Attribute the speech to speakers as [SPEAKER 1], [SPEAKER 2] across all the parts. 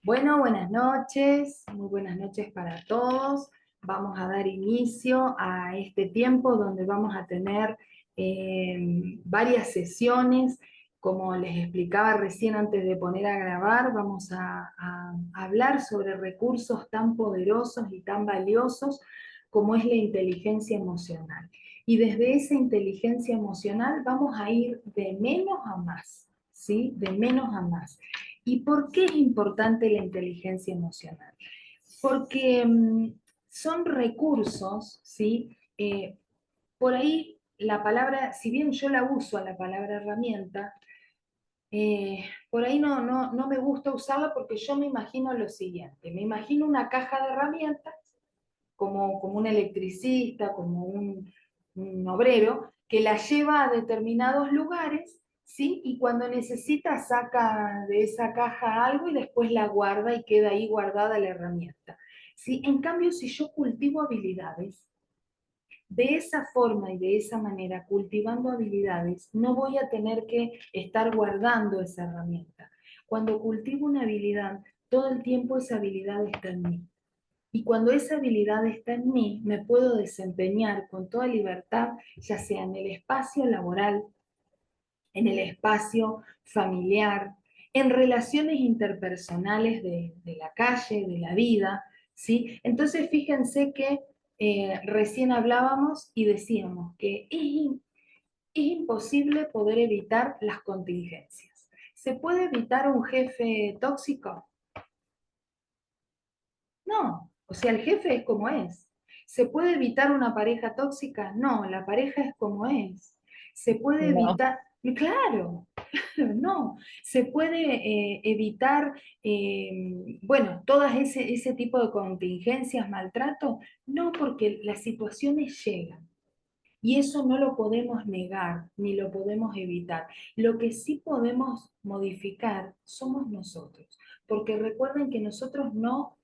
[SPEAKER 1] Bueno, buenas noches, muy buenas noches para todos. Vamos a dar inicio a este tiempo donde vamos a tener varias sesiones. Como les explicaba recién antes de poner a grabar, vamos a hablar sobre recursos tan poderosos y tan valiosos como es la inteligencia emocional. Y desde esa inteligencia emocional vamos a ir de menos a más, ¿sí? De menos a más. ¿Y por qué es importante la inteligencia emocional? Porque son recursos, ¿sí? Por ahí la palabra, si bien yo la uso a la palabra herramienta, por ahí no me gusta usarla porque yo me imagino lo siguiente, me imagino una caja de herramientas como un electricista, como un obrero, que la lleva a determinados lugares, ¿sí? Y cuando necesita saca de esa caja algo y después la guarda y queda ahí guardada la herramienta. ¿Sí? En cambio, si yo cultivo habilidades, de esa forma y de esa manera, cultivando habilidades, no voy a tener que estar guardando esa herramienta. Cuando cultivo una habilidad, todo el tiempo esa habilidad está en mí. Y cuando esa habilidad está en mí, me puedo desempeñar con toda libertad, ya sea en el espacio laboral, en el espacio familiar, en relaciones interpersonales de la calle, de la vida, ¿sí? Entonces fíjense que recién hablábamos y decíamos que es imposible poder evitar las contingencias. ¿Se puede evitar un jefe tóxico? No, o sea, el jefe es como es. ¿Se puede evitar una pareja tóxica? No, la pareja es como es. ¿Se puede
[SPEAKER 2] No.
[SPEAKER 1] evitar? Claro, no. ¿Se puede evitar, bueno, todas ese tipo de contingencias, maltrato? No, porque las situaciones llegan. Y eso no lo podemos negar ni lo podemos evitar. Lo que sí podemos modificar somos nosotros, porque recuerden que nosotros no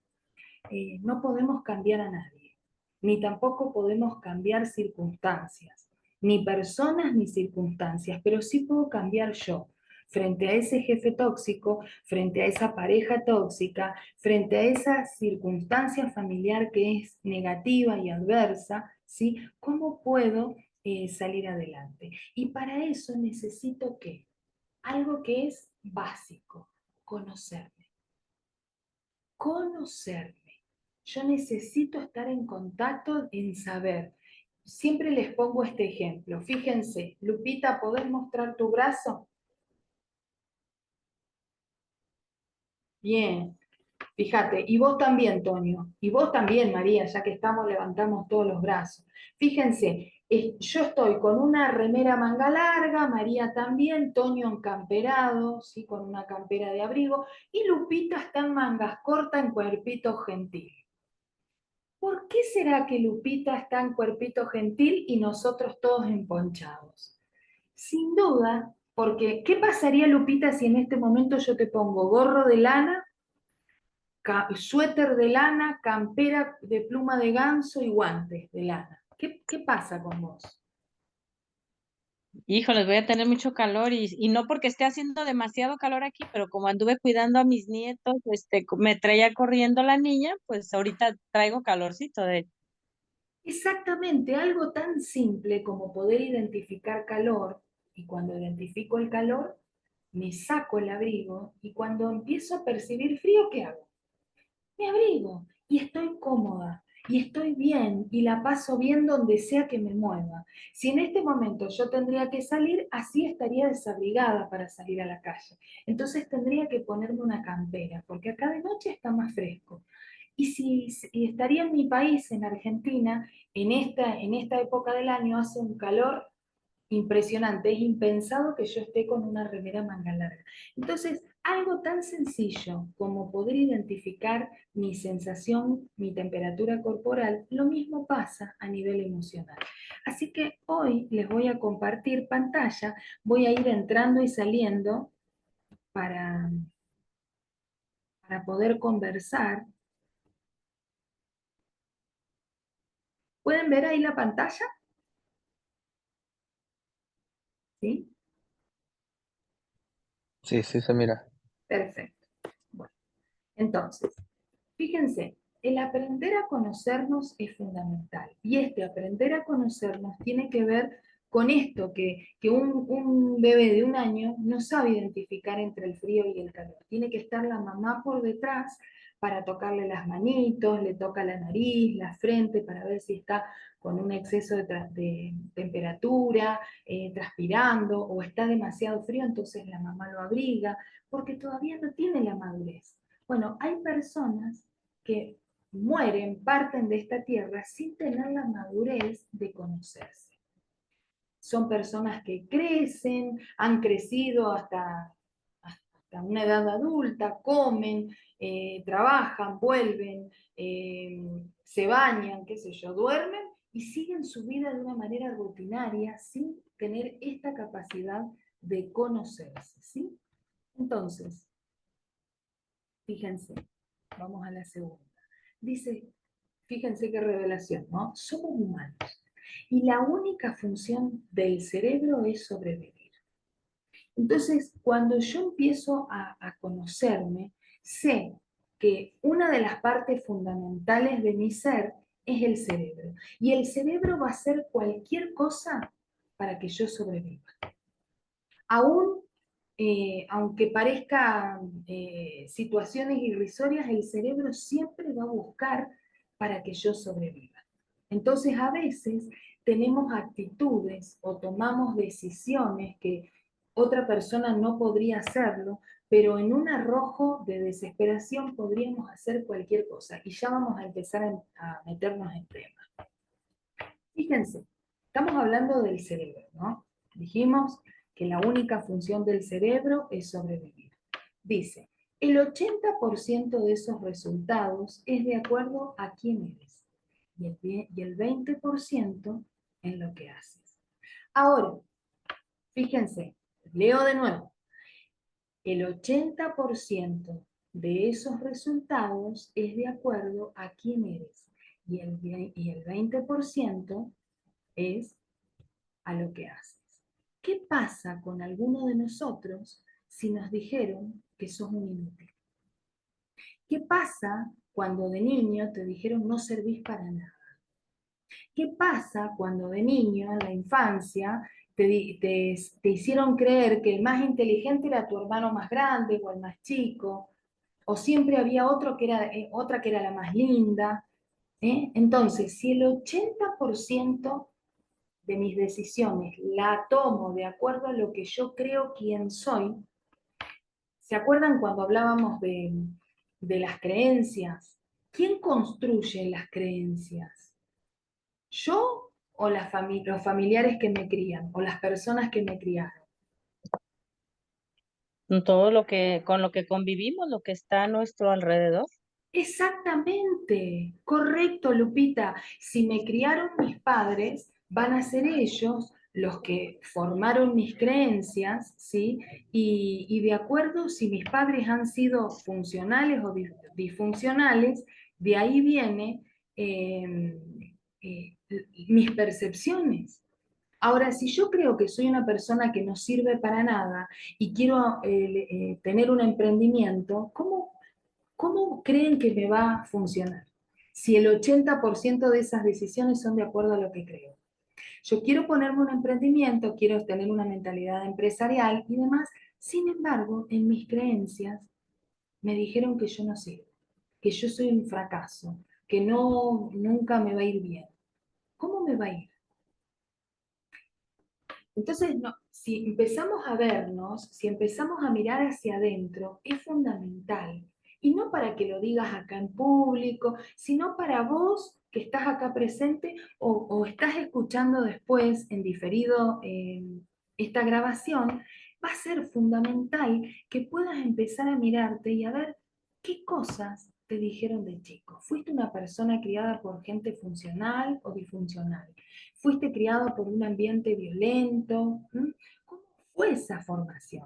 [SPEAKER 1] podemos cambiar a nadie, ni tampoco podemos cambiar circunstancias, ni personas ni circunstancias, pero sí puedo cambiar yo frente a ese jefe tóxico, frente a esa pareja tóxica, frente a esa circunstancia familiar que es negativa y adversa, ¿sí? ¿Cómo puedo salir adelante? Y para eso necesito ¿qué? Algo que es básico, conocerme. Conocerme. Yo necesito estar en contacto, en saber. Siempre les pongo este ejemplo. Fíjense, Lupita, ¿podés mostrar tu brazo? Bien, fíjate. Y vos también, Toño. Y vos también, María, ya que estamos, levantamos todos los brazos. Fíjense, yo estoy con una remera manga larga, María también, Toño encamperado, ¿sí? Con una campera de abrigo, y Lupita está en mangas cortas, en cuerpito gentil. ¿Por qué será que Lupita está en cuerpito gentil y nosotros todos emponchados? Sin duda, porque ¿qué pasaría, Lupita, si en este momento yo te pongo gorro de lana, suéter de lana, campera de pluma de ganso y guantes de lana? ¿Qué pasa con vos?
[SPEAKER 2] Híjoles, voy a tener mucho calor y no porque esté haciendo demasiado calor aquí, pero como anduve cuidando a mis nietos, me traía corriendo la niña, pues ahorita traigo calorcito de.
[SPEAKER 1] Exactamente, algo tan simple como poder identificar calor, y cuando identifico el calor, me saco el abrigo, y cuando empiezo a percibir frío, ¿qué hago? Me abrigo y estoy cómoda y estoy bien y la paso bien donde sea que me mueva. Si en este momento yo tendría que salir, así estaría desabrigada para salir a la calle. Entonces tendría que ponerme una campera, porque acá de noche está más fresco. Y estaría en mi país, en Argentina, en esta época del año hace un calor impresionante, es impensado que yo esté con una remera manga larga. Entonces, algo tan sencillo como poder identificar mi sensación, mi temperatura corporal, lo mismo pasa a nivel emocional. Así que hoy les voy a compartir pantalla, voy a ir entrando y saliendo para, para poder conversar. ¿Pueden ver ahí la pantalla? ¿Sí?
[SPEAKER 3] Sí, sí se mira.
[SPEAKER 1] Perfecto. Bueno. Entonces, fíjense, el aprender a conocernos es fundamental. Y este aprender a conocernos tiene que ver con esto, que un bebé de 1 año no sabe identificar entre el frío y el calor. Tiene que estar la mamá por detrás para tocarle las manitos, le toca la nariz, la frente, para ver si está con un exceso de temperatura, transpirando, o está demasiado frío, entonces la mamá lo abriga, porque todavía no tiene la madurez. Bueno, hay personas que mueren, parten de esta tierra sin tener la madurez de conocerse. Son personas que crecen, han crecido hasta una edad adulta, comen, trabajan, vuelven, se bañan, qué sé yo, duermen y siguen su vida de una manera rutinaria sin tener esta capacidad de conocerse, ¿sí? Entonces, fíjense, vamos a la segunda. Dice, fíjense qué revelación, ¿no? Somos humanos y la única función del cerebro es sobrevivir. Entonces, cuando yo empiezo a conocerme, sé que una de las partes fundamentales de mi ser es el cerebro. Y el cerebro va a hacer cualquier cosa para que yo sobreviva. Aún, aunque parezcan situaciones irrisorias, el cerebro siempre va a buscar para que yo sobreviva. Entonces, a veces tenemos actitudes o tomamos decisiones que otra persona no podría hacerlo, pero en un arrojo de desesperación podríamos hacer cualquier cosa. Y ya vamos a empezar a meternos en temas. Fíjense, estamos hablando del cerebro, ¿no? Dijimos que la única función del cerebro es sobrevivir. Dice, el 80% de esos resultados es de acuerdo a quién eres y el 20% en lo que haces. Ahora, fíjense, leo de nuevo, el 80% de esos resultados es de acuerdo a quién eres y el 20% es a lo que haces. ¿Qué pasa con alguno de nosotros si nos dijeron que sos un inútil? ¿Qué pasa cuando de niño te dijeron no servís para nada? ¿Qué pasa cuando de niño, en la infancia, te hicieron creer que el más inteligente era tu hermano más grande o el más chico? O siempre había otro que era, otra que era la más linda. Entonces, si el 80% de mis decisiones la tomo de acuerdo a lo que yo creo quién soy. ¿Se acuerdan cuando hablábamos de las creencias? ¿Quién construye las creencias? ¿Yo o los familiares que me crían o las personas que me criaron?
[SPEAKER 2] Todo lo que, con lo que convivimos, lo que está a nuestro alrededor.
[SPEAKER 1] Exactamente, correcto, Lupita. Si me criaron mis padres, van a ser ellos los que formaron mis creencias, ¿sí? Y de acuerdo, si mis padres han sido funcionales o disfuncionales, de ahí viene eh, eh, mis percepciones. Ahora, si yo creo que soy una persona que no sirve para nada y quiero tener un emprendimiento, ¿cómo creen que me va a funcionar? Si el 80% de esas decisiones son de acuerdo a lo que creo. Yo quiero ponerme un emprendimiento, quiero tener una mentalidad empresarial y demás. Sin embargo, en mis creencias me dijeron que yo no sirvo, que yo soy un fracaso, que no, nunca me va a ir bien. ¿Cómo me va a ir? Entonces, no, si empezamos a vernos, si empezamos a mirar hacia adentro, es fundamental. Y no para que lo digas acá en público, sino para vos que estás acá presente o estás escuchando después en diferido esta grabación, va a ser fundamental que puedas empezar a mirarte y a ver qué cosas te dijeron de chico. ¿Fuiste una persona criada por gente funcional o disfuncional? ¿Fuiste criado por un ambiente violento? ¿Cómo fue esa formación?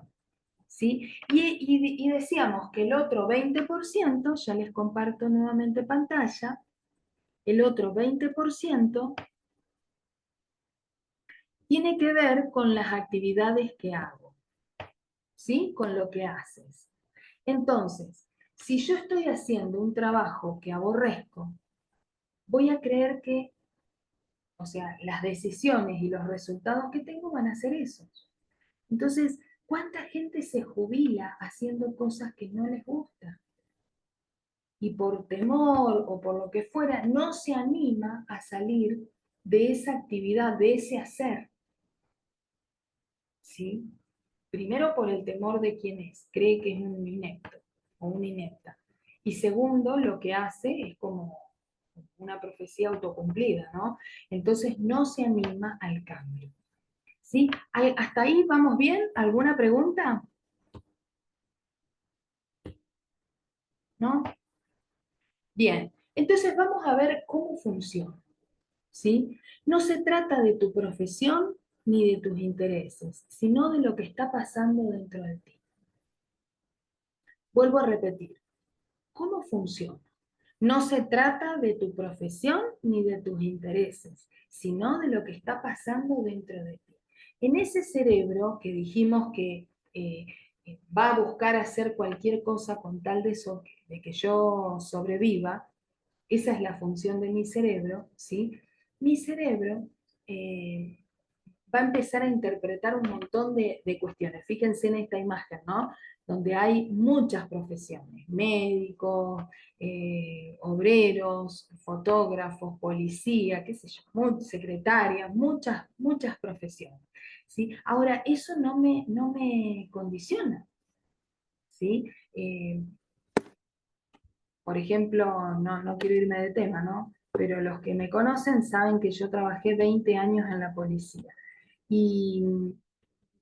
[SPEAKER 1] ¿Sí? Y decíamos que el otro 20%, ya les comparto nuevamente pantalla, el otro 20% tiene que ver con las actividades que hago, ¿sí? Con lo que haces. Entonces, Si yo estoy haciendo un trabajo que aborrezco, voy a creer que, o sea, las decisiones y los resultados que tengo van a ser esos. Entonces, ¿cuánta gente se jubila haciendo cosas que no les gustan? Y por temor o por lo que fuera, no se anima a salir de esa actividad, de ese hacer. ¿Sí? Primero por el temor de quién es, cree que es un inepto o una inepta. Y segundo, lo que hace es como una profecía autocumplida, ¿no? Entonces no se anima al cambio. ¿Sí? ¿Hasta ahí vamos bien? ¿Alguna pregunta? ¿No? Bien, entonces vamos a ver cómo funciona. ¿Sí? No se trata de tu profesión ni de tus intereses, sino de lo que está pasando dentro de ti. Vuelvo a repetir, ¿cómo funciona? No se trata de tu profesión ni de tus intereses, sino de lo que está pasando dentro de ti. En ese cerebro que dijimos que va a buscar hacer cualquier cosa con tal de que yo sobreviva, esa es la función de mi cerebro, ¿sí? Mi cerebro eh, va a empezar a interpretar un montón de cuestiones. Fíjense en esta imagen, ¿no? Donde hay muchas profesiones, médicos, obreros, fotógrafos, policía, qué sé yo, secretarias, muchas profesiones. ¿Sí? Ahora, eso no me condiciona. ¿Sí? Por ejemplo, no quiero irme de tema, ¿no? Pero los que me conocen saben que yo trabajé 20 años en la policía. Y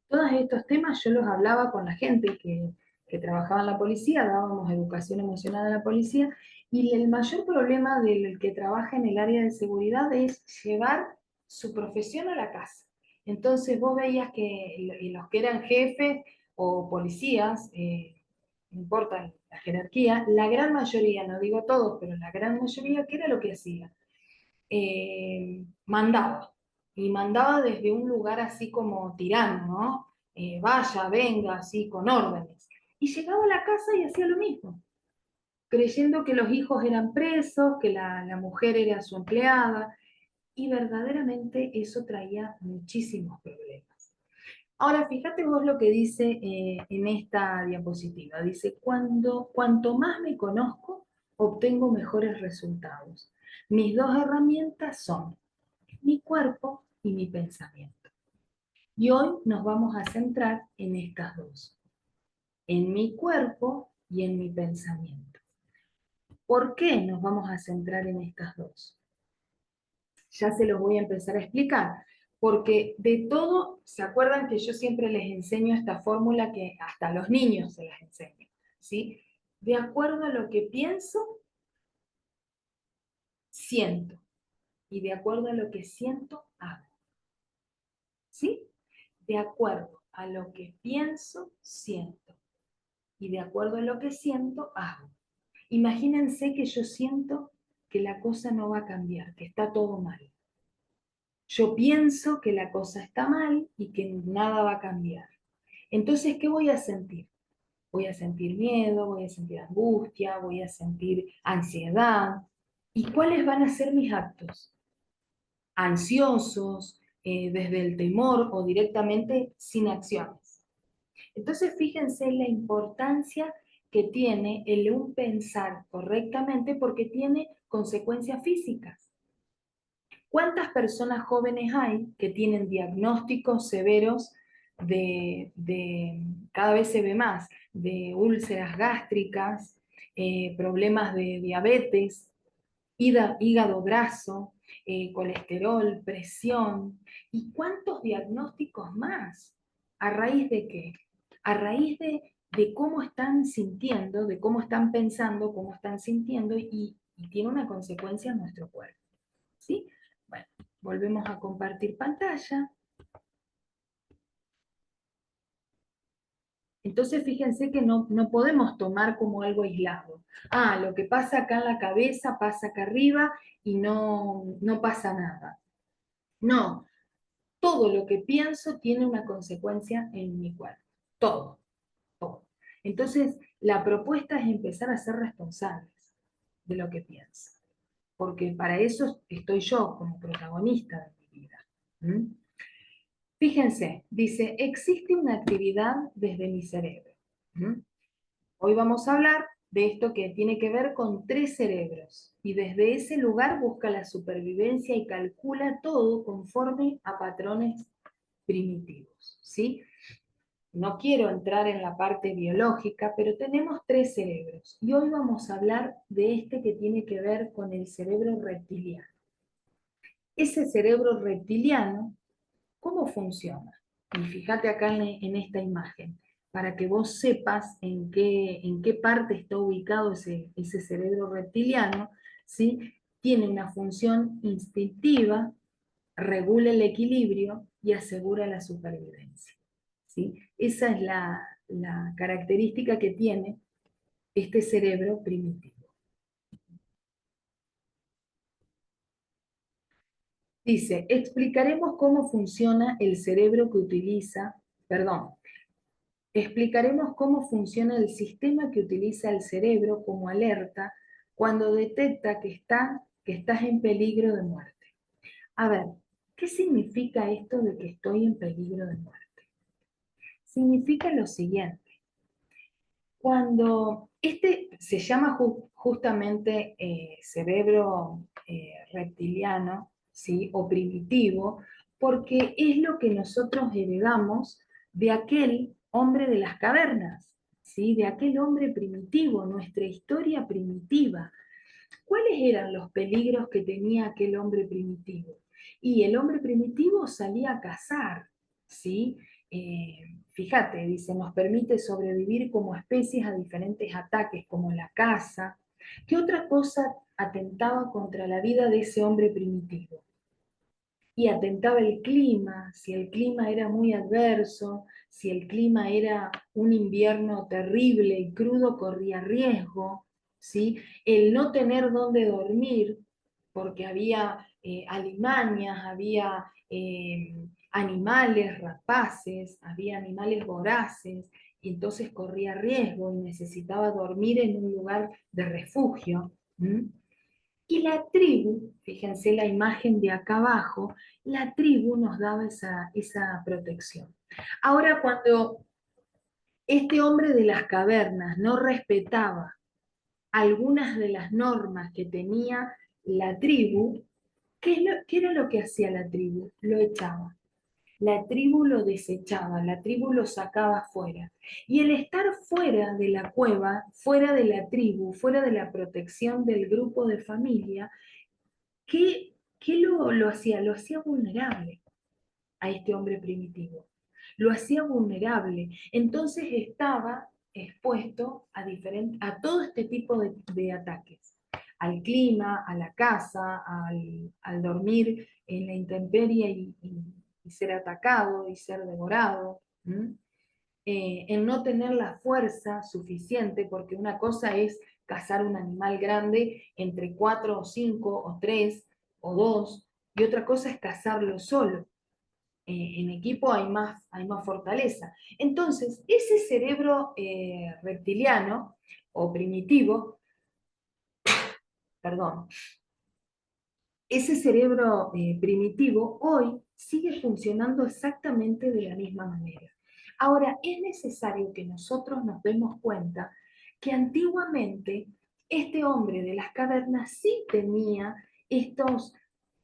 [SPEAKER 1] todos estos temas yo los hablaba con la gente que trabajaba en la policía, dábamos educación emocional a la policía, y el mayor problema del que trabaja en el área de seguridad es llevar su profesión a la casa. Entonces vos veías que los que eran jefes o policías, no importa la jerarquía, la gran mayoría, no digo todos, pero la gran mayoría, ¿qué era lo que hacía? Mandaba. Y mandaba desde un lugar así como tirano, ¿no? Vaya, venga, así, con órdenes. Y llegaba a la casa y hacía lo mismo, creyendo que los hijos eran presos, que la mujer era su empleada, y verdaderamente eso traía muchísimos problemas. Ahora, fíjate vos lo que dice en esta diapositiva. Dice, cuanto más me conozco, obtengo mejores resultados. Mis dos herramientas son mi cuerpo y mi pensamiento. Y hoy nos vamos a centrar en estas dos, en mi cuerpo y en mi pensamiento. ¿Por qué nos vamos a centrar en estas dos? Ya se los voy a empezar a explicar, porque de todo, ¿se acuerdan que yo siempre les enseño esta fórmula que hasta a los niños se las enseño? ¿Sí? De acuerdo a lo que pienso, siento. Y de acuerdo a lo que siento, hago. ¿Sí? De acuerdo a lo que pienso, siento. Y de acuerdo a lo que siento, hago. Imagínense que yo siento que la cosa no va a cambiar, que está todo mal. Yo pienso que la cosa está mal y que nada va a cambiar. Entonces, ¿qué voy a sentir? Voy a sentir miedo, voy a sentir angustia, voy a sentir ansiedad. ¿Y cuáles van a ser mis actos? Ansiosos, desde el temor o directamente sin acciones. Entonces, fíjense en la importancia que tiene el un pensar correctamente porque tiene consecuencias físicas. ¿Cuántas personas jóvenes hay que tienen diagnósticos severos cada vez se ve más, de úlceras gástricas, problemas de diabetes, hígado graso, colesterol, presión? ¿Y cuántos diagnósticos más? ¿A raíz de qué? A raíz de cómo están sintiendo, de cómo están pensando, cómo están sintiendo y tiene una consecuencia en nuestro cuerpo. ¿Sí? Bueno, volvemos a compartir pantalla. Entonces fíjense que no podemos tomar como algo aislado. Ah, lo que pasa acá en la cabeza pasa acá arriba y no pasa nada. No, todo lo que pienso tiene una consecuencia en mi cuerpo. Todo, todo. Entonces, la propuesta es empezar a ser responsables de lo que piensan, porque para eso estoy yo como protagonista de mi vida. ¿Mm? Fíjense, dice, existe una actividad desde mi cerebro. ¿Mm? Hoy vamos a hablar de esto que tiene que ver con 3 cerebros, y desde ese lugar busca la supervivencia y calcula todo conforme a patrones primitivos, ¿sí? No quiero entrar en la parte biológica, pero tenemos 3 cerebros, y hoy vamos a hablar de este que tiene que ver con el cerebro reptiliano. Ese cerebro reptiliano, ¿cómo funciona? Y fíjate acá en esta imagen, para que vos sepas en qué parte está ubicado ese cerebro reptiliano, ¿sí? Tiene una función instintiva, regula el equilibrio y asegura la supervivencia, ¿sí? Esa es la característica que tiene este cerebro primitivo. Dice, explicaremos cómo funciona el cerebro que utiliza, perdón, explicaremos cómo funciona el sistema que utiliza el cerebro como alerta cuando detecta que estás en peligro de muerte. A ver, ¿qué significa esto de que estoy en peligro de muerte? Significa lo siguiente. Cuando este se llama justamente cerebro reptiliano, ¿sí? O primitivo, porque es lo que nosotros heredamos de aquel hombre de las cavernas, ¿sí? De aquel hombre primitivo, nuestra historia primitiva. ¿Cuáles eran los peligros que tenía aquel hombre primitivo? Y el hombre primitivo salía a cazar, ¿sí? Fíjate, dice, nos permite sobrevivir como especies a diferentes ataques, como la caza. ¿Qué otra cosa atentaba contra la vida de ese hombre primitivo? Y atentaba el clima, si el clima era muy adverso, si el clima era un invierno terrible y crudo, corría riesgo, ¿sí? El no tener dónde dormir, porque había alimañas, había animales rapaces, había animales voraces, y entonces corría riesgo y necesitaba dormir en un lugar de refugio. ¿Mm? Y la tribu, fíjense la imagen de acá abajo, la tribu nos daba esa protección. Ahora, cuando este hombre de las cavernas no respetaba algunas de las normas que tenía la tribu, ¿qué era lo que hacía la tribu? Lo echaba. La tribu lo desechaba, la tribu lo sacaba fuera. Y el estar fuera de la cueva, fuera de la tribu, fuera de la protección del grupo de familia, ¿qué lo hacía? Lo hacía vulnerable a este hombre primitivo. Lo hacía vulnerable. Entonces estaba expuesto a todo este tipo de ataques. Al clima, a la casa, al dormir en la intemperie y ser atacado y ser devorado. En no tener la fuerza suficiente, porque una cosa es cazar un animal grande entre 4 o 5 o 3 o 2, y otra cosa es cazarlo solo. En equipo hay más fortaleza. Entonces, ese cerebro reptiliano o primitivo, perdón, ese cerebro primitivo hoy sigue funcionando exactamente de la misma manera. Ahora, es necesario que nosotros nos demos cuenta que antiguamente este hombre de las cavernas sí tenía estos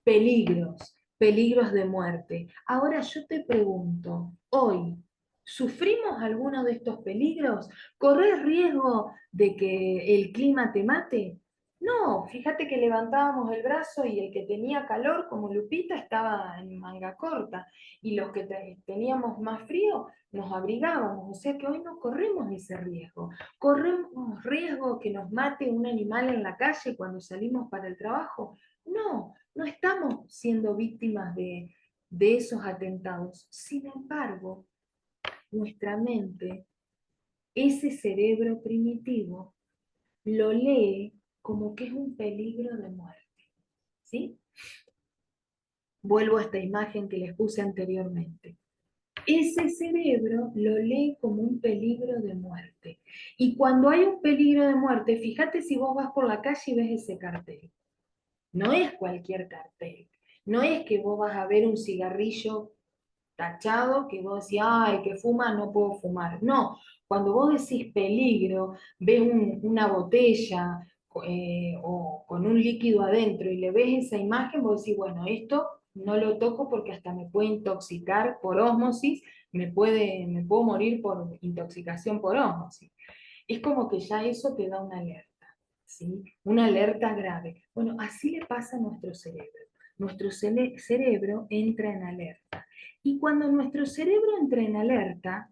[SPEAKER 1] peligros de muerte. Ahora yo te pregunto, hoy, ¿sufrimos alguno de estos peligros? ¿Corres riesgo de que el clima te mate? No, fíjate que levantábamos el brazo y el que tenía calor, como Lupita, estaba en manga corta, y los que teníamos más frío nos abrigábamos, o sea que hoy no corremos ese riesgo. ¿Corremos riesgo que nos mate un animal en la calle cuando salimos para el trabajo? No, no estamos siendo víctimas de esos atentados. Sin embargo, nuestra mente, ese cerebro primitivo, lo lee como que es un peligro de muerte, ¿sí? Vuelvo a esta imagen que les puse anteriormente. ese cerebro lo lee como un peligro de muerte. Y cuando hay un peligro de muerte, fíjate si vos vas por la calle y ves ese cartel. No es cualquier cartel. No es que vos vas a ver un cigarrillo tachado que vos decís, ay, que fuma, no puedo fumar. No, cuando vos decís peligro, ves una botella o con un líquido adentro y le ves esa imagen, vos decís, bueno, esto no lo toco porque hasta me puede intoxicar por ósmosis, me puedo morir por intoxicación por ósmosis. Es como que ya eso te da una alerta, ¿sí? Una alerta grave. Bueno, así le pasa a nuestro cerebro. Nuestro cerebro entra en alerta. Y cuando nuestro cerebro entra en alerta,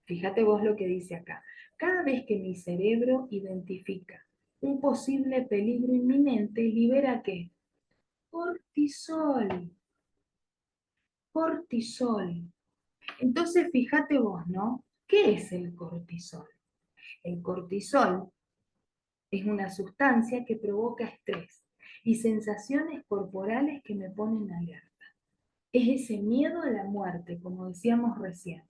[SPEAKER 1] fíjate vos lo que dice acá, cada vez que mi cerebro identifica un posible peligro inminente, libera ¿qué? Cortisol. Cortisol. Entonces, fíjate vos, ¿no? ¿Qué es el cortisol? El cortisol es una sustancia que provoca estrés y sensaciones corporales que me ponen alerta. Es ese miedo a la muerte, como decíamos recién.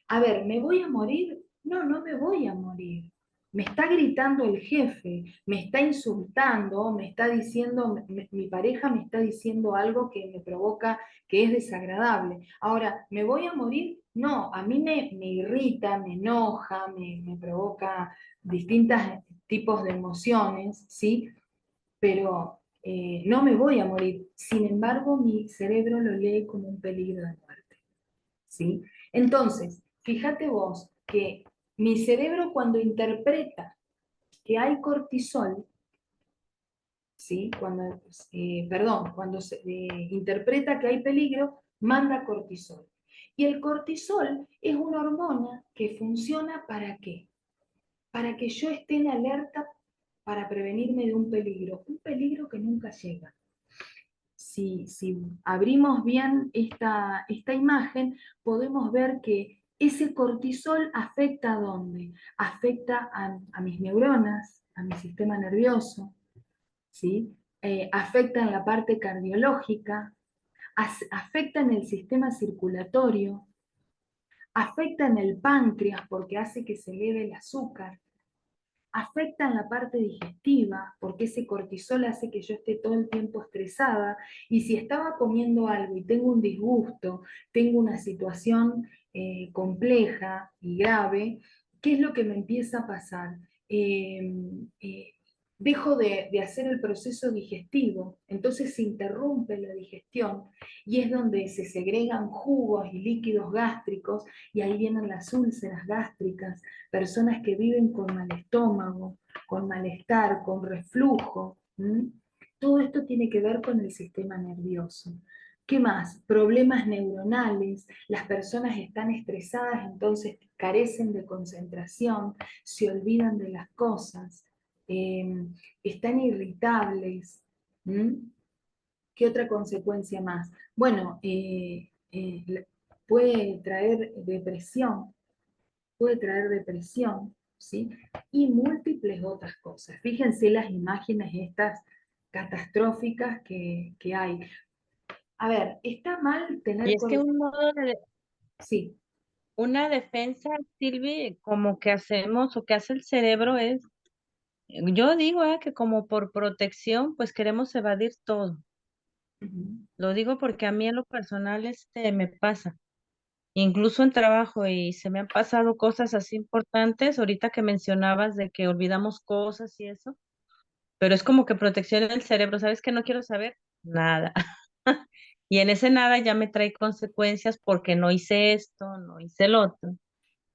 [SPEAKER 1] A ver, ¿me voy a morir? No, no me voy a morir. Me está gritando el jefe, me está insultando, me está diciendo, mi pareja me está diciendo algo que me provoca, que es desagradable. Ahora, ¿me voy a morir? No, a mí me irrita, me enoja, me provoca distintos tipos de emociones, ¿sí? Pero no me voy a morir. Sin embargo, mi cerebro lo lee como un peligro de muerte, ¿sí? Entonces, fíjate vos que mi cerebro cuando interpreta que hay cortisol, ¿sí? Cuando interpreta que hay peligro, manda cortisol. Y el cortisol es una hormona que funciona ¿para qué? Para que yo esté en alerta para prevenirme de un peligro que nunca llega. Si abrimos bien esta imagen, podemos ver que ese cortisol afecta ¿a dónde? Afecta a mis neuronas, a mi sistema nervioso, ¿sí? Afecta en la parte cardiológica, afecta en el sistema circulatorio, afecta en el páncreas porque hace que se eleve el azúcar, afecta en la parte digestiva, porque ese cortisol hace que yo esté todo el tiempo estresada, y si estaba comiendo algo y tengo un disgusto, tengo una situación compleja y grave, ¿qué es lo que me empieza a pasar? Eh, eh, Dejo de hacer el proceso digestivo, entonces se interrumpe la digestión y es donde se segregan jugos y líquidos gástricos y ahí vienen las úlceras gástricas, personas que viven con mal estómago, con malestar, con reflujo. ¿M? Todo esto tiene que ver con el sistema nervioso. ¿Qué más? Problemas neuronales, las personas están estresadas, entonces carecen de concentración, se olvidan de las cosas, eh, están irritables. ¿M? ¿Qué otra consecuencia más? Bueno, puede traer depresión, ¿sí? Y múltiples otras cosas. Fíjense las imágenes estas catastróficas que hay. A ver, ¿está mal
[SPEAKER 2] Y
[SPEAKER 1] tener...
[SPEAKER 2] es que un modo de,
[SPEAKER 1] Sí.
[SPEAKER 2] una defensa, Silvi, como que hacemos o que hace el cerebro es, yo digo, que como por protección, pues queremos evadir todo.
[SPEAKER 1] Ujú.
[SPEAKER 2] Lo digo porque a mí en lo personal me pasa, incluso en trabajo y se me han pasado cosas así importantes, ahorita que mencionabas de que olvidamos cosas y eso, pero es como que protección del cerebro, ¿sabes que no quiero saber? Nada. Y en ese nada ya me trae consecuencias porque no hice esto, no hice el otro.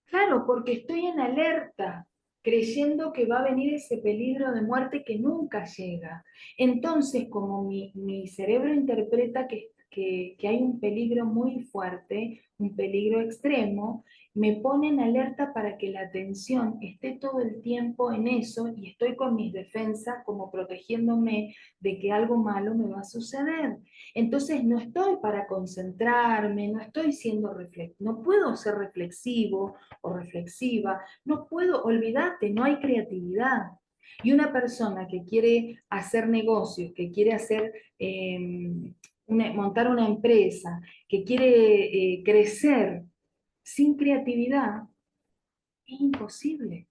[SPEAKER 1] Claro, porque estoy en alerta, creyendo que va a venir ese peligro de muerte que nunca llega. Entonces, como mi cerebro interpreta que hay un peligro muy fuerte, un peligro extremo, me pone en alerta para que la atención esté todo el tiempo en eso y estoy con mis defensas como protegiéndome de que algo malo me va a suceder. Entonces no estoy para concentrarme, no estoy siendo no puedo ser reflexivo o reflexiva, no puedo, olvídate, no hay creatividad. Y una persona que quiere hacer negocios, que quiere hacer, montar una empresa, que quiere crecer, Sin creatividad es imposible.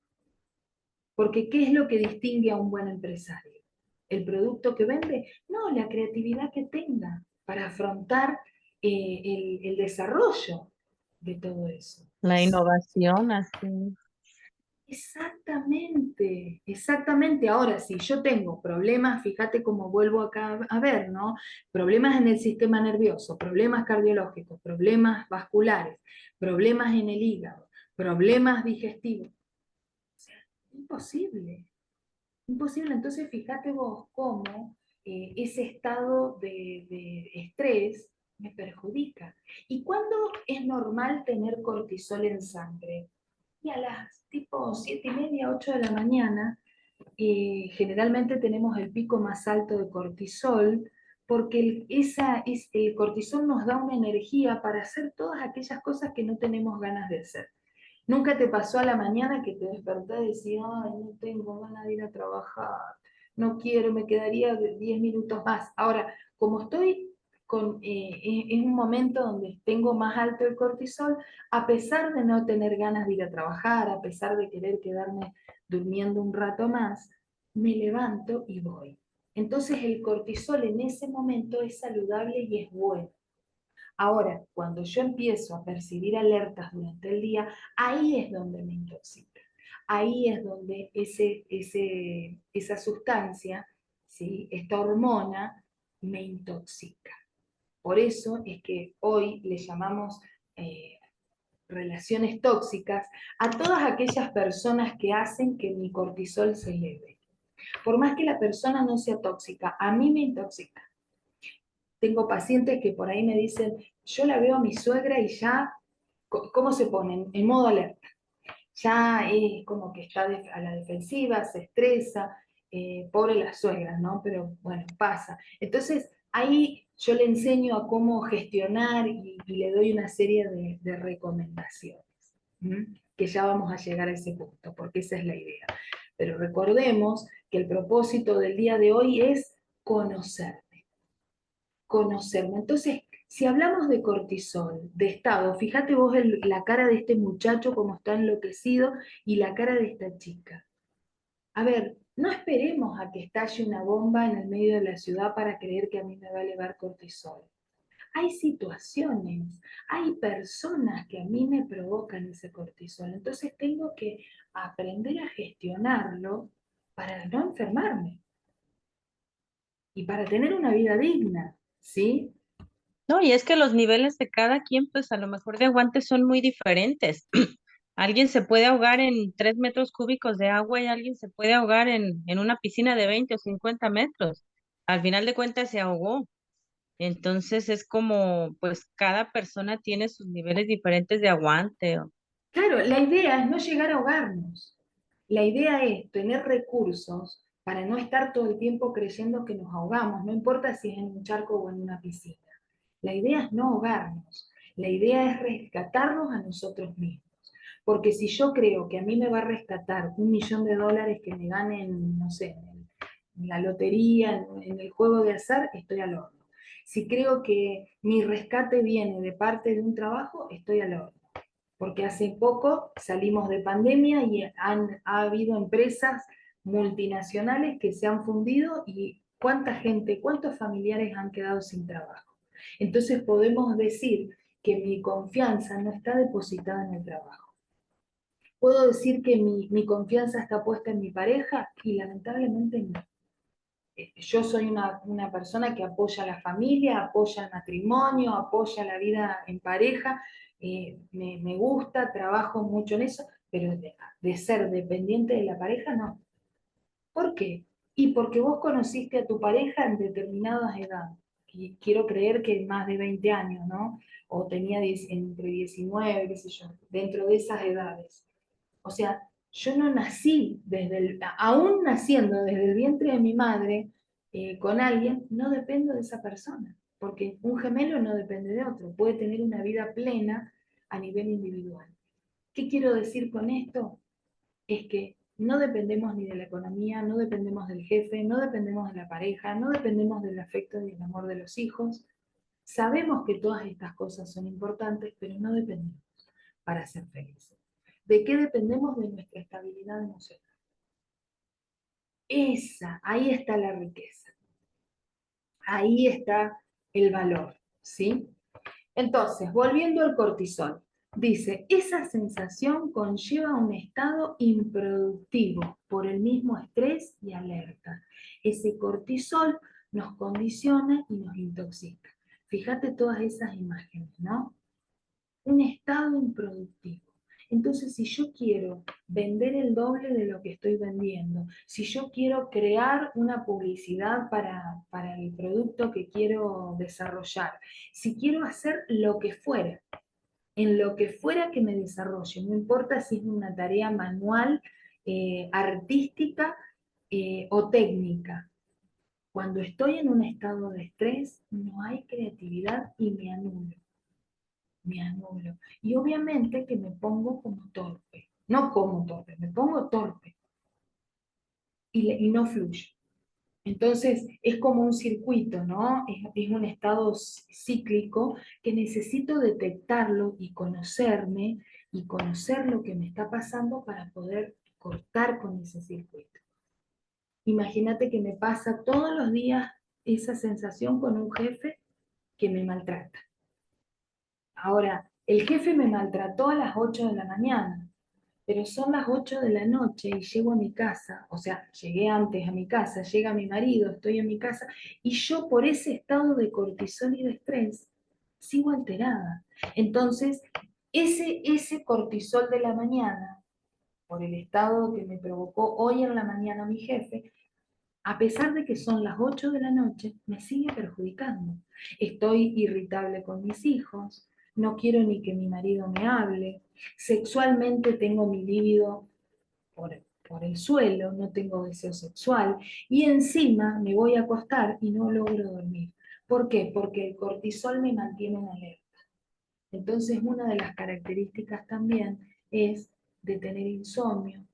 [SPEAKER 1] Porque ¿qué es lo que distingue a un buen empresario? ¿El producto que vende? No, la creatividad que tenga para afrontar el desarrollo de todo eso.
[SPEAKER 2] La innovación, así.
[SPEAKER 1] Exactamente, exactamente. Ahora, si yo tengo problemas, fíjate cómo vuelvo acá a ver, ¿no? Problemas en el sistema nervioso, problemas cardiológicos, problemas vasculares, problemas en el hígado, problemas digestivos. O sea, imposible. Imposible. Entonces, fíjate vos cómo ese estado de estrés me perjudica. ¿Y cuándo es normal tener cortisol en sangre? Y a las tipo 7:30, 8 de la mañana, generalmente tenemos el pico más alto de cortisol, porque el cortisol nos da una energía para hacer todas aquellas cosas que no tenemos ganas de hacer. ¿Nunca te pasó a la mañana que te despertás y decías, ay, no tengo ganas de ir a trabajar, no quiero, me quedaría 10 minutos más? Ahora, como estoy en un momento donde tengo más alto el cortisol, a pesar de no tener ganas de ir a trabajar, a pesar de querer quedarme durmiendo un rato más, me levanto y voy. Entonces el cortisol en ese momento es saludable y es bueno. Ahora, cuando yo empiezo a percibir alertas durante el día, ahí es donde me intoxica. Ahí es donde esa sustancia, ¿sí? Esta hormona, me intoxica. Por eso es que hoy le llamamos eh, relaciones tóxicas a todas aquellas personas que hacen que mi cortisol se eleve. Por más que la persona no sea tóxica, a mí me intoxica. Tengo pacientes que por ahí me dicen, yo la veo a mi suegra y ya, ¿cómo se ponen? En modo alerta. Ya es como que está a la defensiva, se estresa, pobre la suegra, ¿no? Pero bueno, pasa. Entonces, ahí yo le enseño a cómo gestionar y le doy una serie de recomendaciones, ¿m? Que ya vamos a llegar a ese punto, porque esa es la idea. Pero recordemos que el propósito del día de hoy es conocer conocerme. Entonces, si hablamos de cortisol, de estado, fíjate vos la cara de este muchacho como está enloquecido y la cara de esta chica. A ver, no esperemos a que estalle una bomba en el medio de la ciudad para creer que a mí me va a elevar cortisol. Hay situaciones, hay personas que a mí me provocan ese cortisol. Entonces tengo que aprender a gestionarlo para no enfermarme y para tener una vida digna, ¿sí?
[SPEAKER 2] No, y es que los niveles de cada quien, pues a lo mejor de aguante son muy diferentes. Alguien se puede ahogar en 3 metros cúbicos de agua y alguien se puede ahogar en una piscina de 20 o 50 metros. Al final de cuentas se ahogó. Entonces es como, pues cada persona tiene sus niveles diferentes de aguante.
[SPEAKER 1] Claro, la idea es no llegar a ahogarnos. La idea es tener recursos para no estar todo el tiempo creyendo que nos ahogamos, no importa si es en un charco o en una piscina. La idea es no ahogarnos. La idea es rescatarnos a nosotros mismos. Porque si yo creo que a mí me va a rescatar $1.000.000 que me ganen, no sé, en la lotería, en el juego de azar, estoy al horno. Si creo que mi rescate viene de parte de un trabajo, estoy al horno porque hace poco salimos de pandemia y ha habido empresas multinacionales que se han fundido y cuánta gente, cuántos familiares han quedado sin trabajo. Entonces podemos decir que mi confianza no está depositada en el trabajo. ¿Puedo decir que mi confianza está puesta en mi pareja? Y lamentablemente no. Yo soy una persona que apoya a la familia, apoya el matrimonio, apoya la vida en pareja, me gusta, trabajo mucho en eso, pero de ser dependiente de la pareja, no. ¿Por qué? Y porque vos conociste a tu pareja en determinadas edades. Y quiero creer que más de 20 años, ¿no? O tenía entre 19, qué sé yo, dentro de esas edades. O sea, yo no nací aún naciendo desde el vientre de mi madre con alguien, no dependo de esa persona, porque un gemelo no depende de otro, puede tener una vida plena a nivel individual. ¿Qué quiero decir con esto? Es que no dependemos ni de la economía, no dependemos del jefe, no dependemos de la pareja, no dependemos del afecto y el amor de los hijos. Sabemos que todas estas cosas son importantes, pero no dependemos. para ser felices. ¿De qué dependemos? De nuestra estabilidad emocional. Ahí está la riqueza. Ahí está el valor, ¿sí? Entonces, volviendo al cortisol, dice, esa sensación conlleva un estado improductivo por el mismo estrés y alerta. Ese cortisol nos condiciona y nos intoxica. Fíjate todas esas imágenes, ¿no? Un estado improductivo. Entonces, si yo quiero vender el doble de lo que estoy vendiendo, si yo quiero crear una publicidad para el producto que quiero desarrollar, si quiero hacer lo que fuera, en lo que fuera que me desarrolle, no importa si es una tarea manual, artística o técnica, cuando estoy en un estado de estrés, no hay creatividad y me anulo, me anulo. Y obviamente que me pongo como torpe, no como torpe, me pongo torpe y no fluyo. Entonces es como un circuito, ¿no? Es un estado cíclico que necesito detectarlo y conocer lo que me está pasando para poder cortar con ese circuito. Imagínate que me pasa todos los días esa sensación con un jefe que me maltrata. Ahora, el jefe me maltrató a las 8 de la mañana, pero son las 8 de la noche y llego a mi casa, o sea, llegué antes a mi casa, llega mi marido, estoy en mi casa, y yo por ese estado de cortisol y de estrés sigo alterada. Entonces, ese cortisol de la mañana, por el estado que me provocó hoy en la mañana mi jefe, a pesar de que son las 8 de la noche, me sigue perjudicando. Estoy irritable con mis hijos, no quiero ni que mi marido me hable, sexualmente tengo mi libido por el suelo, no tengo deseo sexual, y encima me voy a acostar y no logro dormir. ¿Por qué? Porque el cortisol me mantiene en alerta. Entonces, una de las características también es de tener insomnio,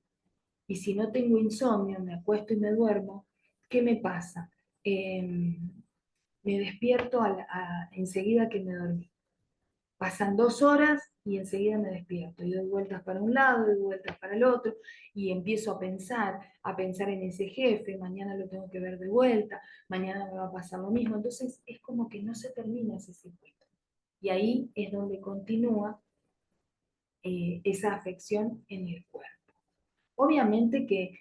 [SPEAKER 1] y si no tengo insomnio, me acuesto y me duermo, ¿qué me pasa? Me despierto enseguida que me dormí. Pasan 2 horas y enseguida me despierto. Y doy vueltas para un lado, doy vueltas para el otro, y empiezo a pensar en ese jefe, mañana lo tengo que ver de vuelta, mañana me va a pasar lo mismo. Entonces es como que no se termina ese circuito. Y ahí es donde continúa esa afección en el cuerpo. Obviamente que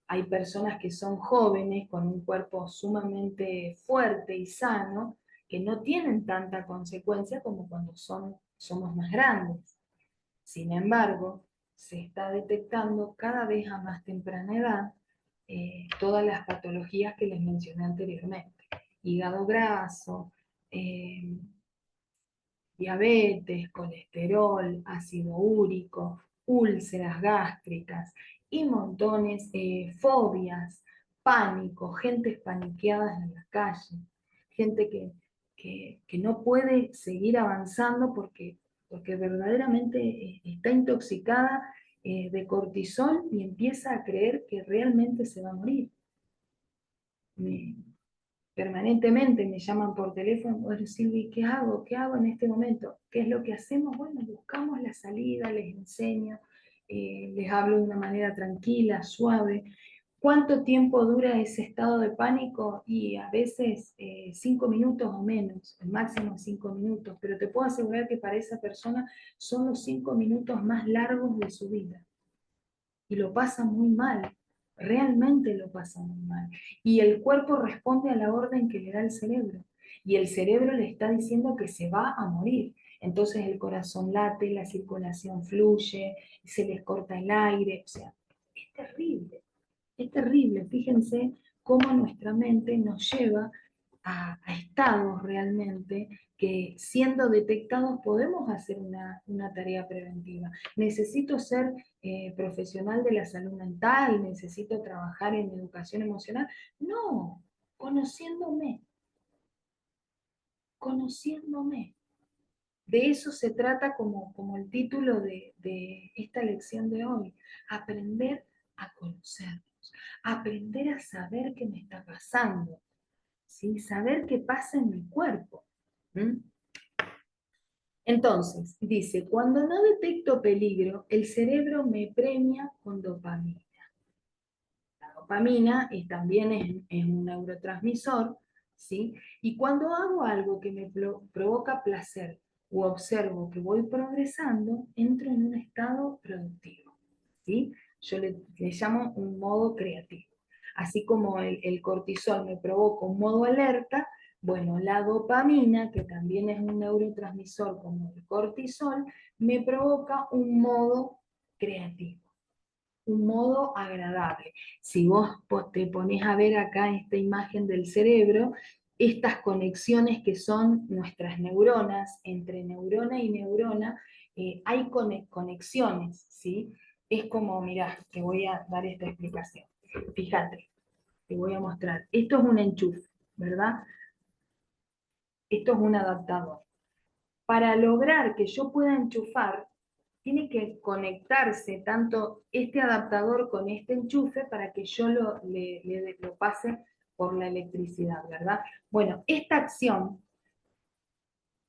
[SPEAKER 1] hay personas que son jóvenes con un cuerpo sumamente fuerte y sano que no tienen tanta consecuencia como cuando somos más grandes. Sin embargo, se está detectando cada vez a más temprana edad todas las patologías que les mencioné anteriormente. Hígado graso, eh, diabetes, colesterol, ácido úrico, úlceras gástricas y montones, fobias, pánico, gente paniqueadas en la calle, gente que no puede seguir avanzando porque verdaderamente está intoxicada de cortisol y empieza a creer que realmente se va a morir. Me, Permanentemente me llaman por teléfono, bueno, Silvi, ¿qué hago? ¿Qué hago en este momento? ¿Qué es lo que hacemos? Bueno, buscamos la salida, les enseño, les hablo de una manera tranquila, suave. ¿Cuánto tiempo dura ese estado de pánico? Y a veces 5 minutos o menos, el máximo 5 minutos, pero te puedo asegurar que para esa persona son los 5 minutos más largos de su vida y lo pasa muy mal, realmente lo pasa muy mal. Y el cuerpo responde a la orden que le da el cerebro, y el cerebro le está diciendo que se va a morir. Entonces el corazón late, la circulación fluye, se les corta el aire, o sea, es terrible, es terrible. Fíjense cómo nuestra mente nos lleva a estados realmente que siendo detectados podemos hacer una tarea preventiva. Necesito ser profesional de la salud mental, necesito trabajar en educación emocional. No, conociéndome, conociéndome. De eso se trata como el título de esta lección de hoy, aprender a conocernos, aprender a saber qué me está pasando, ¿sí? Saber qué pasa en mi cuerpo. ¿Mm? Entonces, dice, cuando no detecto peligro, el cerebro me premia con dopamina. La dopamina también es un neurotransmisor, ¿sí? Y cuando hago algo que me provoca placer o observo que voy progresando, entro en un estado productivo, ¿sí? Yo le llamo un modo creativo. Así como el cortisol me provoca un modo alerta, bueno, la dopamina, que también es un neurotransmisor como el cortisol, me provoca un modo creativo, un modo agradable. Si vos te pones a ver acá esta imagen del cerebro, estas conexiones que son nuestras neuronas, entre neurona y neurona, hay conexiones, ¿sí? Es como, mirá, te voy a dar esta explicación. Fíjate, te voy a mostrar. Esto es un enchufe, ¿verdad? Esto es un adaptador. Para lograr que yo pueda enchufar, tiene que conectarse tanto este adaptador con este enchufe para que yo lo pase por la electricidad, ¿verdad? Bueno, esta acción